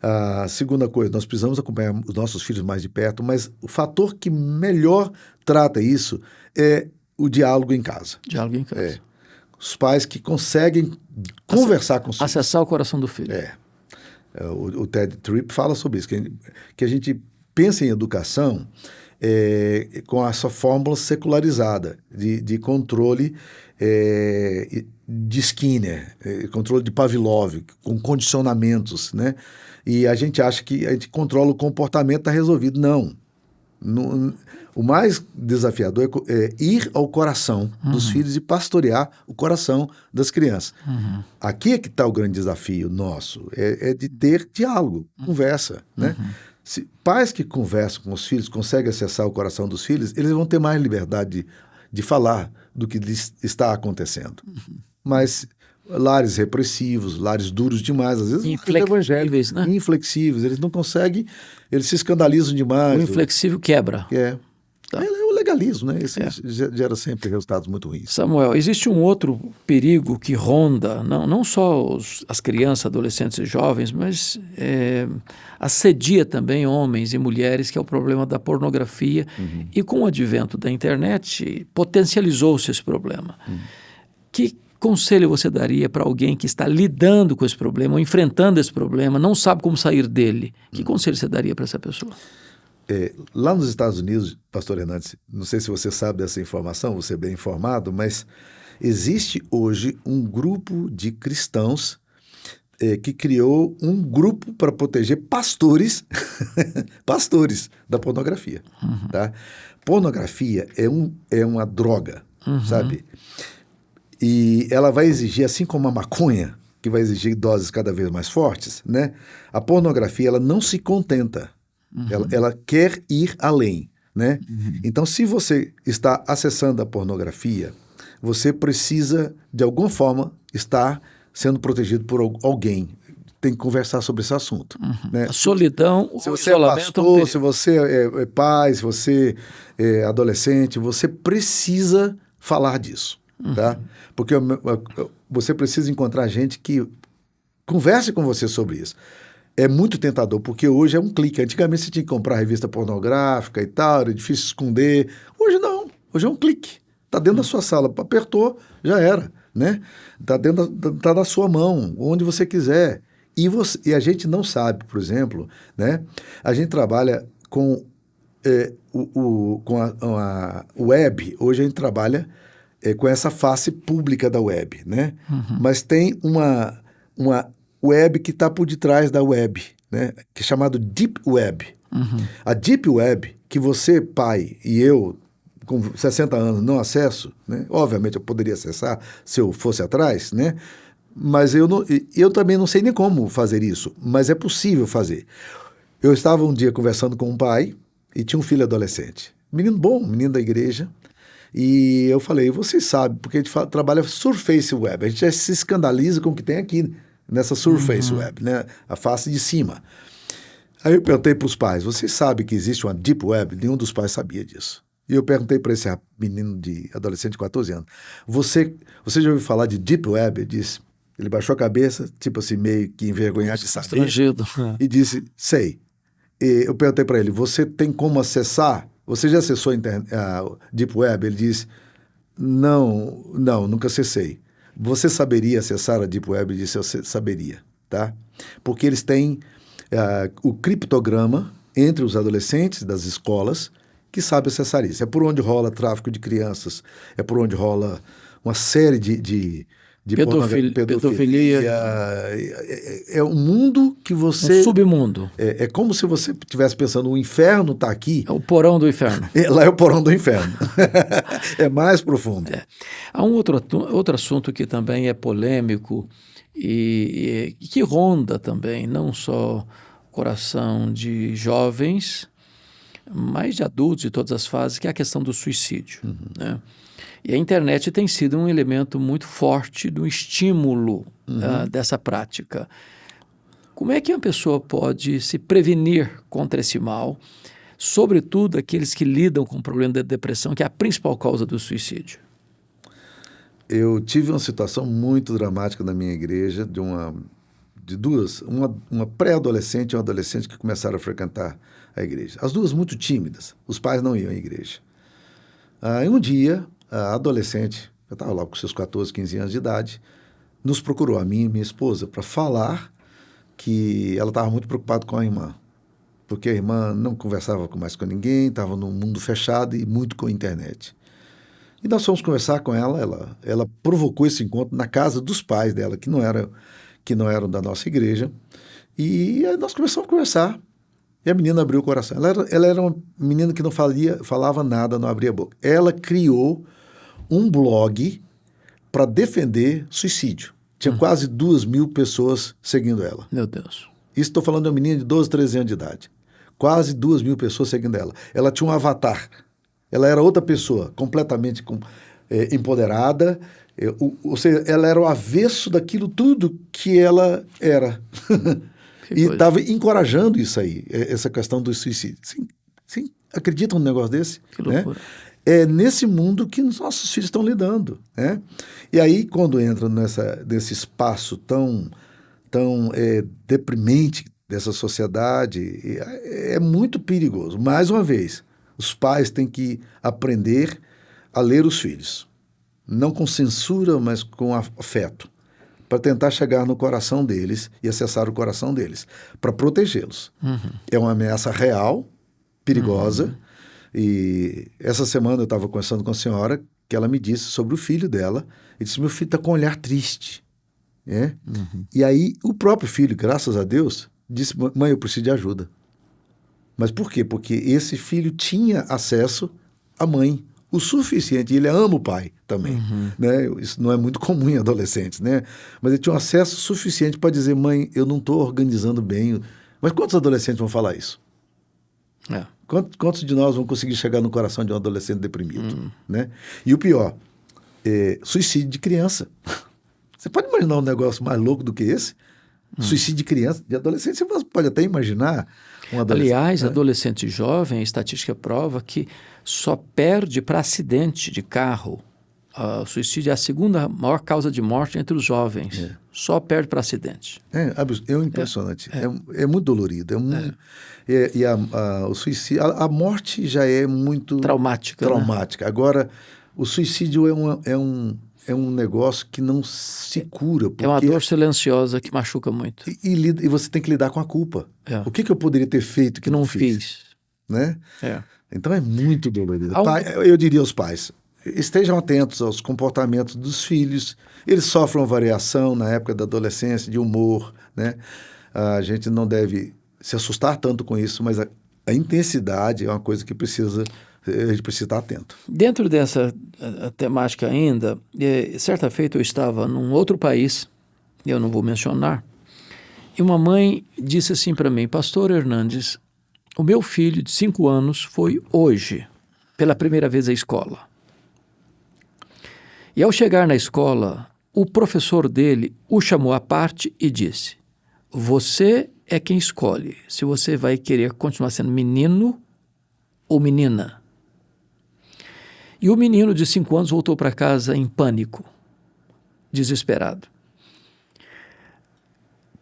A segunda coisa, nós precisamos acompanhar os nossos filhos mais de perto, mas o fator que melhor trata isso é o diálogo em casa. Diálogo em casa. Os pais que conseguem conversar com os filhos. Acessar o coração do filho. O Ted Tripp fala sobre isso, que a gente pensa em educação com essa fórmula secularizada de controle de Skinner, controle de Pavlov, com condicionamentos, né? E a gente acha que a gente controla o comportamento, está resolvido. Não. O mais desafiador é ir ao coração dos filhos e pastorear o coração das crianças. Aqui é que está o grande desafio nosso, é de ter diálogo, conversa, né? Se pais que conversam com os filhos conseguem acessar o coração dos filhos, eles vão ter mais liberdade de falar do que está acontecendo. Mas lares repressivos, lares duros demais, às vezes inflexíveis, né? Inflexíveis, eles não conseguem, eles se escandalizam demais. O inflexível quebra. É o legalismo, né? Isso gera sempre resultados muito ruins. Samuel, existe um outro perigo que ronda, não só as crianças, adolescentes e jovens, mas assedia também homens e mulheres, que é o problema da pornografia. E com o advento da internet, potencializou-se esse problema. Que conselho você daria para alguém que está lidando com esse problema, ou enfrentando esse problema, não sabe como sair dele? Que conselho você daria para essa pessoa? Lá nos Estados Unidos, pastor Hernandes, não sei se você sabe dessa informação, você é bem informado, mas existe hoje um grupo de cristãos que criou um grupo para proteger pastores, pastores da pornografia. Tá? Pornografia é uma droga, sabe? E ela vai exigir, assim como a maconha, que vai exigir doses cada vez mais fortes, né? A pornografia, ela não se contenta. Ela quer ir além, né? Então, se você está acessando a pornografia, você precisa, de alguma forma, estar sendo protegido por alguém. Tem que conversar sobre esse assunto. Né? A solidão, se você é pastor, se você é pai, se você é adolescente, você precisa falar disso, tá? Porque você precisa encontrar gente que converse com você sobre isso. É muito tentador, porque hoje é um clique. Antigamente você tinha que comprar revista pornográfica e tal, era difícil esconder. Hoje não, hoje é um clique. Está dentro da sua sala, apertou, já era, né? Tá na sua mão, onde você quiser. E a gente não sabe, por exemplo, né? A gente trabalha com a web. Hoje a gente trabalha com essa face pública da web, né? Mas tem uma web que está por detrás da web, né? Que é chamado Deep Web. A Deep Web, que você, pai, e eu, com 60 anos, não acesso, né? Obviamente eu poderia acessar se eu fosse atrás, né? Mas eu também não sei nem como fazer isso, mas é possível fazer. Eu estava um dia conversando com um pai e tinha um filho adolescente. Menino bom, menino da igreja. E eu falei, vocês sabem, porque a gente trabalha Surface Web, a gente já se escandaliza com o que tem aqui nessa Surface Web, né? A face de cima. Aí eu perguntei para os pais, vocês sabem que existe uma Deep Web? Nenhum dos pais sabia disso. E eu perguntei para esse menino de adolescente de 14 anos, você já ouviu falar de Deep Web? Ele baixou a cabeça, tipo assim, meio que envergonhado de saber. Estrangido. E disse, sei. E eu perguntei para ele, você tem como acessar? Você já acessou a Deep Web? Ele disse, não, nunca acessei. Você saberia acessar a Deep Web? Ele disse, eu saberia, tá? Porque eles têm o criptograma entre os adolescentes das escolas que sabe acessar isso. É por onde rola tráfico de crianças, é por onde rola uma série de pedofilia. É um mundo que você... Um submundo. É como se você estivesse pensando, o inferno está aqui. É o porão do inferno. Lá é o porão do inferno. É mais profundo. Há um outro assunto que também é polêmico e que ronda também, não só o coração de jovens, mas de adultos de todas as fases, que é a questão do suicídio, né? E a internet tem sido um elemento muito forte do estímulo dessa prática. Como é que uma pessoa pode se prevenir contra esse mal, sobretudo aqueles que lidam com o problema da depressão, que é a principal causa do suicídio? Eu tive uma situação muito dramática na minha igreja, de duas, uma pré-adolescente e uma adolescente que começaram a frequentar a igreja. As duas muito tímidas, os pais não iam à igreja. E um dia, a adolescente, eu estava lá com seus 14, 15 anos de idade, nos procurou, a mim e minha esposa, para falar que ela estava muito preocupada com a irmã, porque a irmã não conversava mais com ninguém, estava num mundo fechado e muito com a internet. E nós fomos conversar com ela, ela provocou esse encontro na casa dos pais dela, que não eram da nossa igreja, e aí nós começamos a conversar, e a menina abriu o coração. Ela era uma menina que não falava nada, não abria a boca. Ela criou um blog para defender suicídio. Tinha quase 2.000 pessoas seguindo ela. Meu Deus. Isso estou falando de uma menina de 12, 13 anos de idade. Quase 2.000 pessoas seguindo ela. Ela tinha um avatar. Ela era outra pessoa, completamente empoderada. Ou seja, ela era o avesso daquilo tudo que ela era. E estava encorajando isso aí, essa questão do suicídio. Sim, acreditam num negócio desse? Que loucura. Né? É nesse mundo que os nossos filhos estão lidando. Né? E aí, quando entra nesse espaço tão deprimente dessa sociedade, é muito perigoso. Mais uma vez, os pais têm que aprender a ler os filhos. Não com censura, mas com afeto. Para tentar chegar no coração deles e acessar o coração deles, para protegê-los. É uma ameaça real, perigosa, e essa semana eu estava conversando com a senhora, que ela me disse sobre o filho dela, e disse, meu filho está com um olhar triste. E aí o próprio filho, graças a Deus, disse, mãe, eu preciso de ajuda. Mas por quê? Porque esse filho tinha acesso à mãe, o suficiente, e ele ama o pai também, né? Isso não é muito comum em adolescentes, né? Mas ele tinha um acesso suficiente para dizer, mãe, eu não estou organizando bem. Mas quantos adolescentes vão falar isso? Quantos de nós vão conseguir chegar no coração de um adolescente deprimido? Né? E o pior, suicídio de criança. Você pode imaginar um negócio mais louco do que esse? Suicídio de criança, de adolescente, você pode até imaginar um adolescente. Aliás, adolescente jovem, a estatística prova que só perde para acidente de carro. O suicídio é a segunda maior causa de morte entre os jovens. Só perde para acidente. É impressionante. É muito dolorido. O suicídio, a morte já é muito traumática. Né? Agora, o suicídio é um negócio que não se cura. É uma dor silenciosa que machuca muito. E você tem que lidar com a culpa. O que eu poderia ter feito que não fiz? Né? Então é muito dolorido. Eu diria aos pais, estejam atentos aos comportamentos dos filhos. Eles sofrem uma variação na época da adolescência, de humor. Né? A gente não deve se assustar tanto com isso, mas a intensidade é uma coisa que a gente precisa estar atento. Dentro dessa temática ainda, certa feita eu estava num outro país, eu não vou mencionar, e uma mãe disse assim para mim, Pastor Hernandes, o meu filho de 5 anos foi hoje, pela primeira vez à escola. E ao chegar na escola, o professor dele o chamou à parte e disse, você é quem escolhe se você vai querer continuar sendo menino ou menina. E o menino de 5 anos voltou para casa em pânico, desesperado.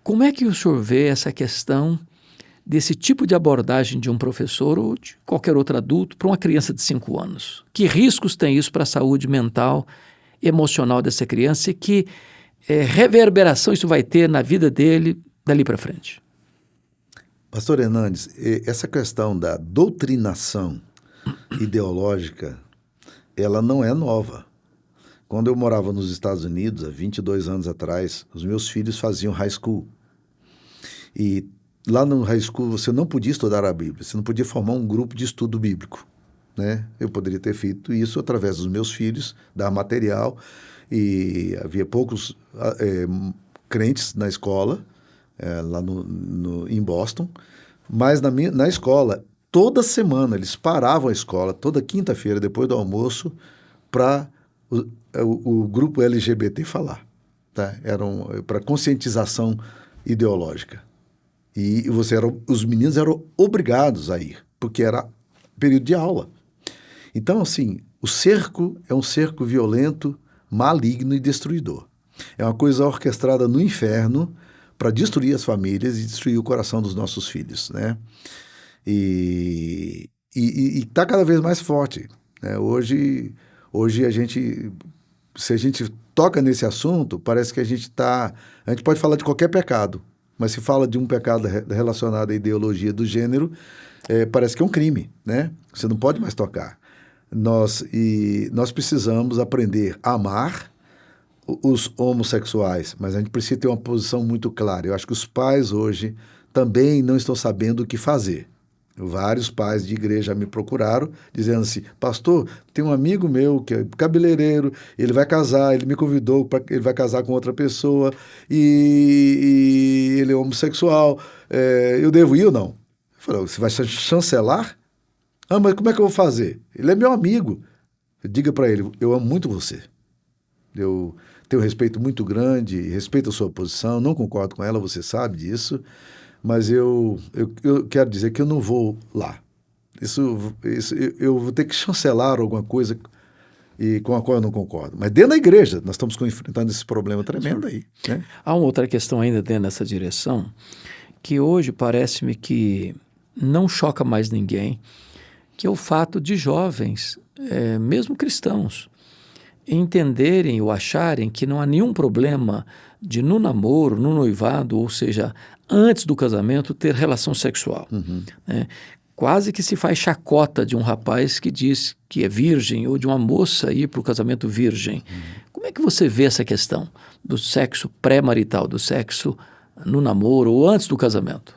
Como é que o senhor vê essa questão desse tipo de abordagem de um professor ou de qualquer outro adulto para uma criança de 5 anos? Que riscos tem isso para a saúde mental, emocional dessa criança e que reverberação isso vai ter na vida dele dali para frente? Pastor Hernandes, essa questão da doutrinação ideológica, ela não é nova. Quando eu morava nos Estados Unidos, há 22 anos atrás, os meus filhos faziam high school. E lá no high school você não podia estudar a Bíblia, você não podia formar um grupo de estudo bíblico. Né? Eu poderia ter feito isso através dos meus filhos, dar material, e havia poucos crentes na escola, lá em Boston, mas na escola, toda semana, eles paravam a escola, toda quinta-feira, depois do almoço, para o grupo LGBT falar, tá? Eram para conscientização ideológica. E os meninos eram obrigados a ir, porque era período de aula. Então, assim, o cerco é um cerco violento, maligno e destruidor. É uma coisa orquestrada no inferno para destruir as famílias e destruir o coração dos nossos filhos, né? E está cada vez mais forte, né? Hoje se a gente toca nesse assunto, parece que a gente pode falar de qualquer pecado, mas se fala de um pecado relacionado à ideologia do gênero, parece que é um crime, né? Você não pode mais tocar. Nós precisamos aprender a amar os homossexuais, mas a gente precisa ter uma posição muito clara. Eu acho que os pais hoje também não estão sabendo o que fazer. Vários pais de igreja me procuraram dizendo assim: pastor, tem um amigo meu que é cabeleireiro, ele vai casar, ele me convidou para ele vai casar com outra pessoa e ele é homossexual, eu devo ir ou não? Eu falei: você vai chancelar? Ah, mas como é que eu vou fazer? Ele é meu amigo. Diga para ele: eu amo muito você. Eu tenho um respeito muito grande, respeito a sua posição, não concordo com ela, você sabe disso, mas eu quero dizer que eu não vou lá. Eu vou ter que chancelar alguma coisa com a qual eu não concordo. Mas dentro da igreja, nós estamos enfrentando esse problema tremendo aí, né? Há uma outra questão ainda dentro dessa direção, que hoje parece-me que não choca mais ninguém, que é o fato de jovens, mesmo cristãos, entenderem ou acharem que não há nenhum problema de no namoro, no noivado, ou seja, antes do casamento, ter relação sexual. Né? Quase que se faz chacota de um rapaz que diz que é virgem ou de uma moça ir para o casamento virgem. Como é que você vê essa questão do sexo pré-marital, do sexo no namoro ou antes do casamento?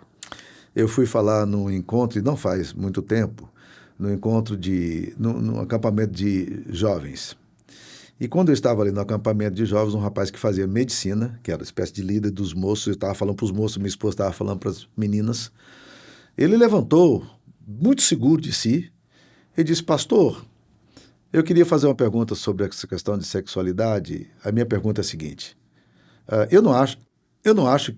Eu fui falar num encontro, e não faz muito tempo, no acampamento de jovens. E quando eu estava ali no acampamento de jovens, um rapaz que fazia medicina, que era uma espécie de líder dos moços, eu estava falando para os moços, minha esposa estava falando para as meninas, ele levantou, muito seguro de si, e disse: pastor, eu queria fazer uma pergunta sobre essa questão de sexualidade. A minha pergunta é a seguinte: eu não acho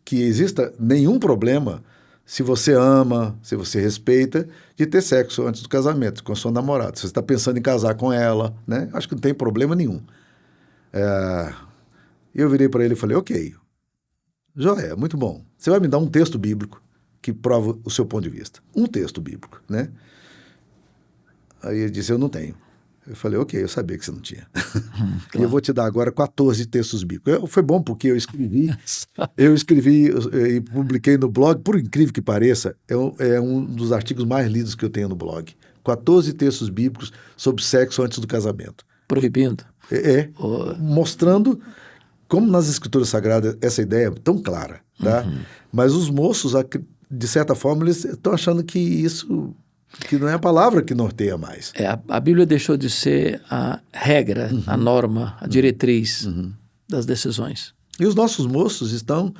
que exista nenhum problema se você ama, se você respeita, de ter sexo antes do casamento, com a sua namorada. Se você está pensando em casar com ela, né? Acho que não tem problema nenhum. Eu virei para ele e falei: ok, joia, muito bom. Você vai me dar um texto bíblico que prova o seu ponto de vista. Um texto bíblico, né? Aí ele disse: eu não tenho. Eu falei: ok, eu sabia que você não tinha. Claro. E eu vou te dar agora 14 textos bíblicos. Foi bom porque eu escrevi e publiquei no blog, por incrível que pareça, é um dos artigos mais lidos que eu tenho no blog. 14 textos bíblicos sobre sexo antes do casamento. Proibindo. Mostrando como nas Escrituras Sagradas essa ideia é tão clara, tá? Mas os moços, de certa forma, eles estão achando que não é a palavra que norteia mais. A Bíblia deixou de ser a regra, a norma, a diretriz das decisões. E os nossos moços estão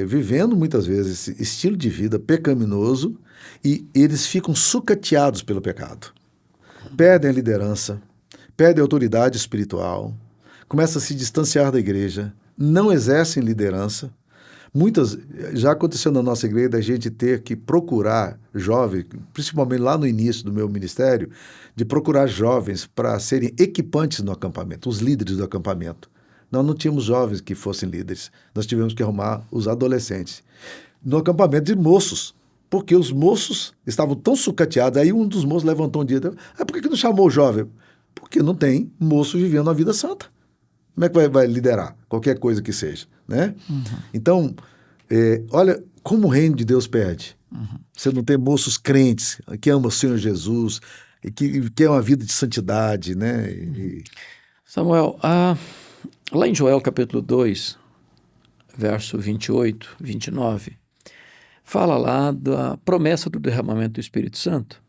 vivendo muitas vezes esse estilo de vida pecaminoso e eles ficam sucateados pelo pecado. Perdem a liderança, perdem a autoridade espiritual, começam a se distanciar da igreja, não exercem liderança. Já aconteceu na nossa igreja a gente ter que procurar jovens, principalmente lá no início do meu ministério, de procurar jovens para serem equipantes no acampamento, os líderes do acampamento. Nós não tínhamos jovens que fossem líderes, nós tivemos que arrumar os adolescentes. No acampamento de moços, porque os moços estavam tão sucateados, aí um dos moços levantou um dia, por que não chamou o jovem? Porque não tem moço vivendo a vida santa. Como é que vai liderar qualquer coisa que seja, né? Então, olha como o reino de Deus perde. Você não tem moços crentes que amam o Senhor Jesus e que querem uma vida de santidade, né? Samuel, lá em Joel capítulo 2, verso 28, 29, fala lá da promessa do derramamento do Espírito Santo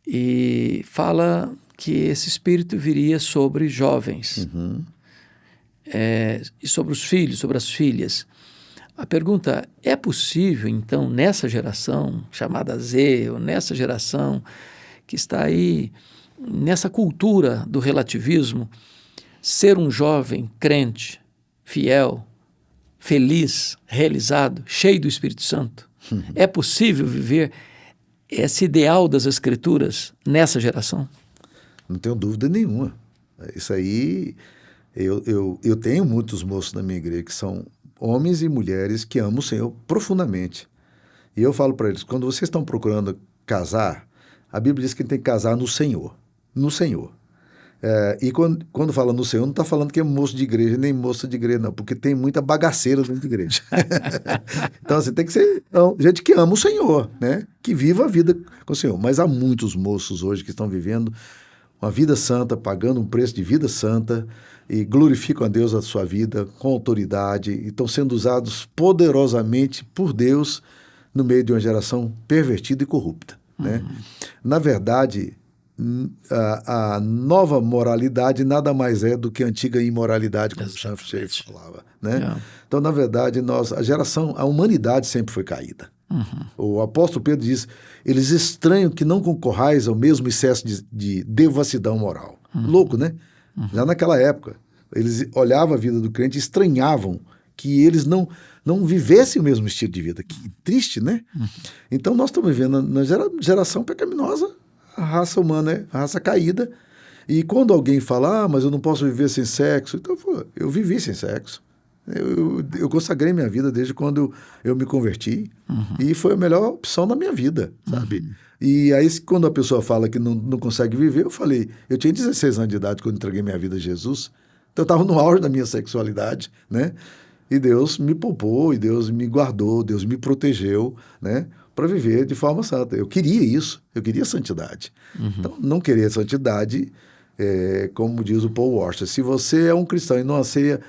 e fala que esse Espírito viria sobre jovens. E sobre os filhos, sobre as filhas. A pergunta: é possível, então, nessa geração chamada Z, ou nessa geração que está aí nessa cultura do relativismo, ser um jovem crente, fiel, feliz, realizado, cheio do Espírito Santo? É possível viver esse ideal das Escrituras nessa geração? Não tenho dúvida nenhuma. Isso aí, eu tenho muitos moços na minha igreja que são homens e mulheres que amam o Senhor profundamente. E eu falo para eles, quando vocês estão procurando casar, a Bíblia diz que tem que casar no Senhor. No Senhor. E quando fala no Senhor, não está falando que é moço de igreja, nem moça de igreja, não, porque tem muita bagaceira dentro de igreja. Então, assim, tem que ser gente que ama o Senhor, né? Que viva a vida com o Senhor. Mas há muitos moços hoje que estão vivendo uma vida santa, pagando um preço de vida santa e glorificam a Deus a sua vida com autoridade e estão sendo usados poderosamente por Deus no meio de uma geração pervertida e corrupta, né? Na verdade, a nova moralidade nada mais é do que a antiga imoralidade, como o Schaeffer falava, né? Então, na verdade, a humanidade sempre foi caída. O apóstolo Pedro diz, eles estranham que não concorrais ao mesmo excesso de devassidão moral. Louco, né? Já naquela época, eles olhavam a vida do crente e estranhavam que eles não vivessem o mesmo estilo de vida. Que triste, né? Então, nós estamos vivendo na geração pecaminosa, a raça humana é a raça caída. E quando alguém fala, mas eu não posso viver sem sexo, então eu vivi sem sexo. Eu consagrei minha vida desde quando eu me converti e foi a melhor opção da minha vida, sabe? E aí, quando a pessoa fala que não consegue viver, eu falei, eu tinha 16 anos de idade quando entreguei minha vida a Jesus, então eu estava no auge da minha sexualidade, né? E Deus me poupou, e Deus me guardou, Deus me protegeu, né? Para viver de forma santa. Eu queria isso, eu queria santidade. Então, não querer santidade, como diz o Paul Washer, se você é um cristão e não anseia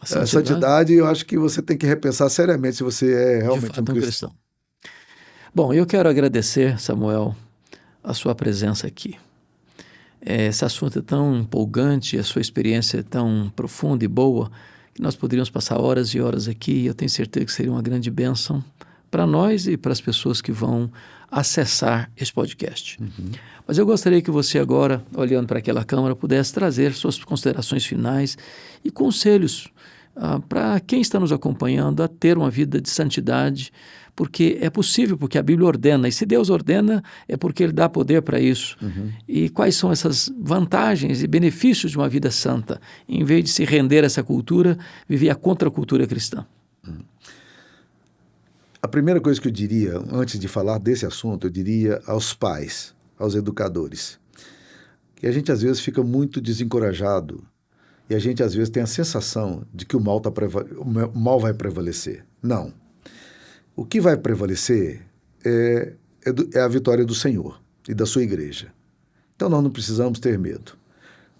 a santidade, eu acho que você tem que repensar seriamente se você é realmente um cristão. Bom, eu quero agradecer, Samuel, a sua presença aqui. Esse assunto é tão empolgante, a sua experiência é tão profunda e boa, que nós poderíamos passar horas e horas aqui, e eu tenho certeza que seria uma grande bênção para nós e para as pessoas que vão acessar esse podcast. Mas eu gostaria que você agora, olhando para aquela câmera, pudesse trazer suas considerações finais e conselhos para quem está nos acompanhando a ter uma vida de santidade, porque é possível, porque a Bíblia ordena, e se Deus ordena, é porque Ele dá poder para isso. E quais são essas vantagens e benefícios de uma vida santa, em vez de se render a essa cultura, viver a contracultura cristã? A primeira coisa que eu diria, antes de falar desse assunto, eu diria aos pais, aos educadores, que a gente às vezes fica muito desencorajado e a gente às vezes tem a sensação de que o mal vai prevalecer. Não. O que vai prevalecer é a vitória do Senhor e da sua igreja. Então nós não precisamos ter medo.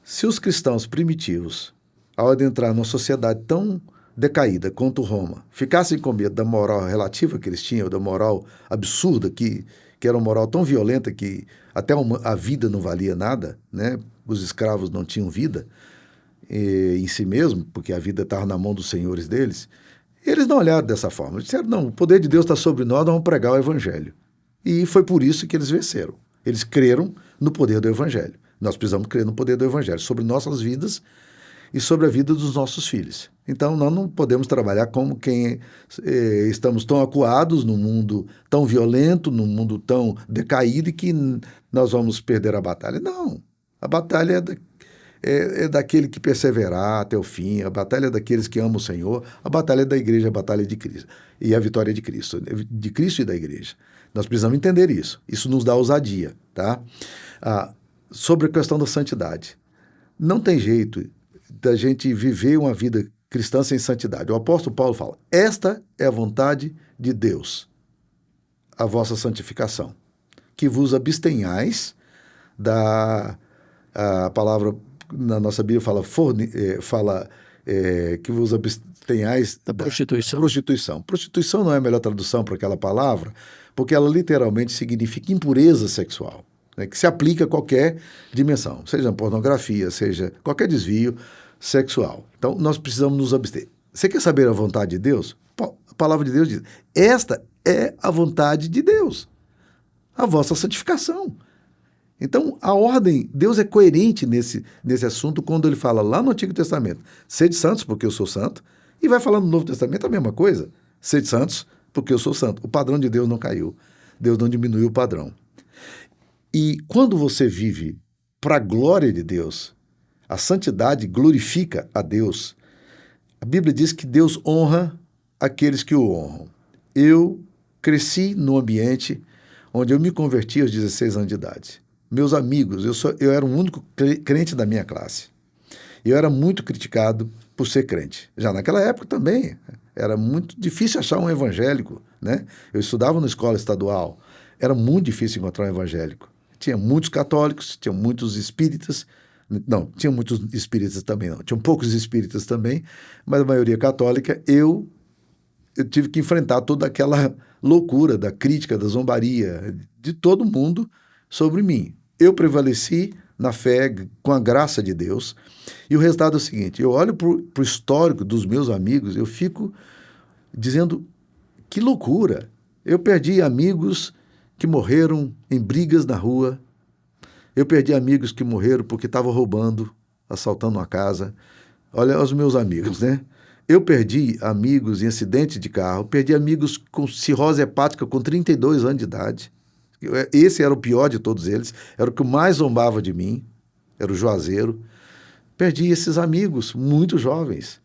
Se os cristãos primitivos, ao adentrar numa sociedade tão decaída quanto Roma, ficassem com medo da moral relativa que eles tinham, da moral absurda, que era uma moral tão violenta que até a vida não valia nada, né? Os escravos não tinham vida em si mesmo, porque a vida estava na mão dos senhores deles, eles não olharam dessa forma. Eles disseram, não, o poder de Deus está sobre nós vamos pregar o evangelho. E foi por isso que eles venceram. Eles creram no poder do evangelho. Nós precisamos crer no poder do evangelho sobre nossas vidas e sobre a vida dos nossos filhos. Então, nós não podemos trabalhar como quem estamos tão acuados num mundo tão violento, num mundo tão decaído e que nós vamos perder a batalha. Não, a batalha é daquele que perseverar até o fim, a batalha é daqueles que amam o Senhor, a batalha é da igreja, a batalha de Cristo, e a vitória é de Cristo e da igreja. Nós precisamos entender isso. Isso nos dá ousadia, tá? Sobre a questão da santidade. Não tem jeito da gente viver uma vida cristã sem santidade. O apóstolo Paulo fala, esta é a vontade de Deus, a vossa santificação, que vos abstenhais a palavra na nossa Bíblia fala que vos abstenhais da prostituição. Prostituição não é a melhor tradução para aquela palavra, porque ela literalmente significa impureza sexual, né, que se aplica a qualquer dimensão, seja pornografia, seja qualquer desvio sexual. Então, nós precisamos nos abster. Você quer saber a vontade de Deus? A palavra de Deus diz, esta é a vontade de Deus, a vossa santificação. Então, a ordem, Deus é coerente nesse assunto quando ele fala lá no Antigo Testamento, sede santos porque eu sou santo, e vai falar no Novo Testamento a mesma coisa, sede santos porque eu sou santo. O padrão de Deus não caiu, Deus não diminuiu o padrão. E quando você vive para a glória de Deus, a santidade glorifica a Deus. A Bíblia diz que Deus honra aqueles que o honram. Eu cresci num ambiente onde eu me converti aos 16 anos de idade. Meus amigos, eu era o único crente da minha classe. Eu era muito criticado por ser crente. Já naquela época também, era muito difícil achar um evangélico, né? Eu estudava na escola estadual, era muito difícil encontrar um evangélico. Tinha muitos católicos, tinha muitos espíritas, não, tinha muitos espíritas também não, tinham poucos espíritas também, mas a maioria católica. Eu tive que enfrentar toda aquela loucura da crítica, da zombaria, de todo mundo sobre mim. Eu prevaleci na fé, com a graça de Deus, e o resultado é o seguinte: eu olho para o histórico dos meus amigos, eu fico dizendo, que loucura! Eu perdi amigos que morreram em brigas na rua, eu perdi amigos que morreram porque estavam roubando, assaltando uma casa. Olha os meus amigos, né? Eu perdi amigos em acidente de carro, perdi amigos com cirrose hepática com 32 anos de idade. Esse era o pior de todos eles, era o que mais zombava de mim, era o Juazeiro. Perdi esses amigos muito jovens.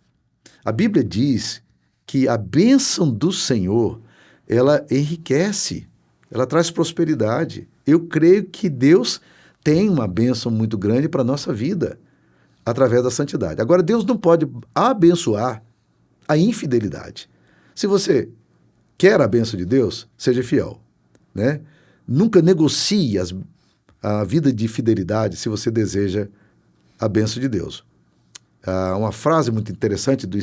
A Bíblia diz que a bênção do Senhor, ela enriquece, ela traz prosperidade. Eu creio que Deus tem uma bênção muito grande para a nossa vida, através da santidade. Agora, Deus não pode abençoar a infidelidade. Se você quer a bênção de Deus, seja fiel, né? Nunca negocie a vida de fidelidade se você deseja a bênção de Deus. Uma frase muito interessante do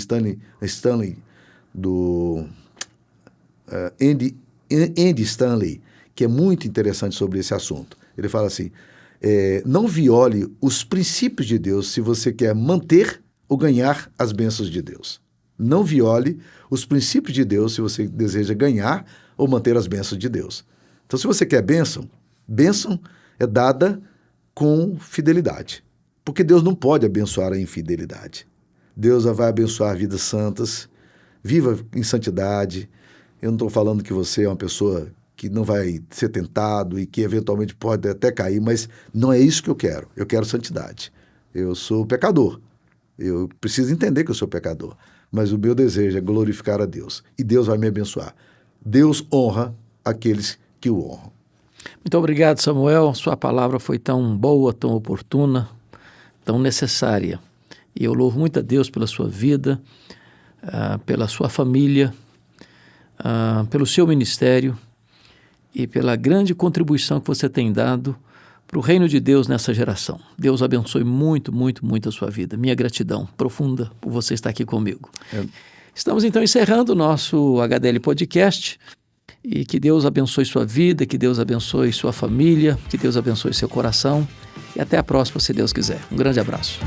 Andy Stanley, que é muito interessante sobre esse assunto. Ele fala assim, não viole os princípios de Deus se você quer manter ou ganhar as bênçãos de Deus. Não viole os princípios de Deus se você deseja ganhar ou manter as bênçãos de Deus. Então, se você quer bênção, bênção é dada com fidelidade. Porque Deus não pode abençoar a infidelidade. Deus vai abençoar vidas santas, viva em santidade. Eu não estou falando que você é uma pessoa que não vai ser tentado e que eventualmente pode até cair, mas não é isso que eu quero. Eu quero santidade. Eu sou pecador. Eu preciso entender que eu sou pecador. Mas o meu desejo é glorificar a Deus. E Deus vai me abençoar. Deus honra aqueles que o honram. Muito obrigado, Samuel. Sua palavra foi tão boa, tão oportuna, tão necessária. E eu louvo muito a Deus pela sua vida, pela sua família, pelo seu ministério e pela grande contribuição que você tem dado para o reino de Deus nessa geração. Deus abençoe muito, muito, muito a sua vida. Minha gratidão profunda por você estar aqui comigo. Estamos então encerrando o nosso HDL Podcast. E que Deus abençoe sua vida, que Deus abençoe sua família, que Deus abençoe seu coração. E até a próxima, se Deus quiser. Um grande abraço.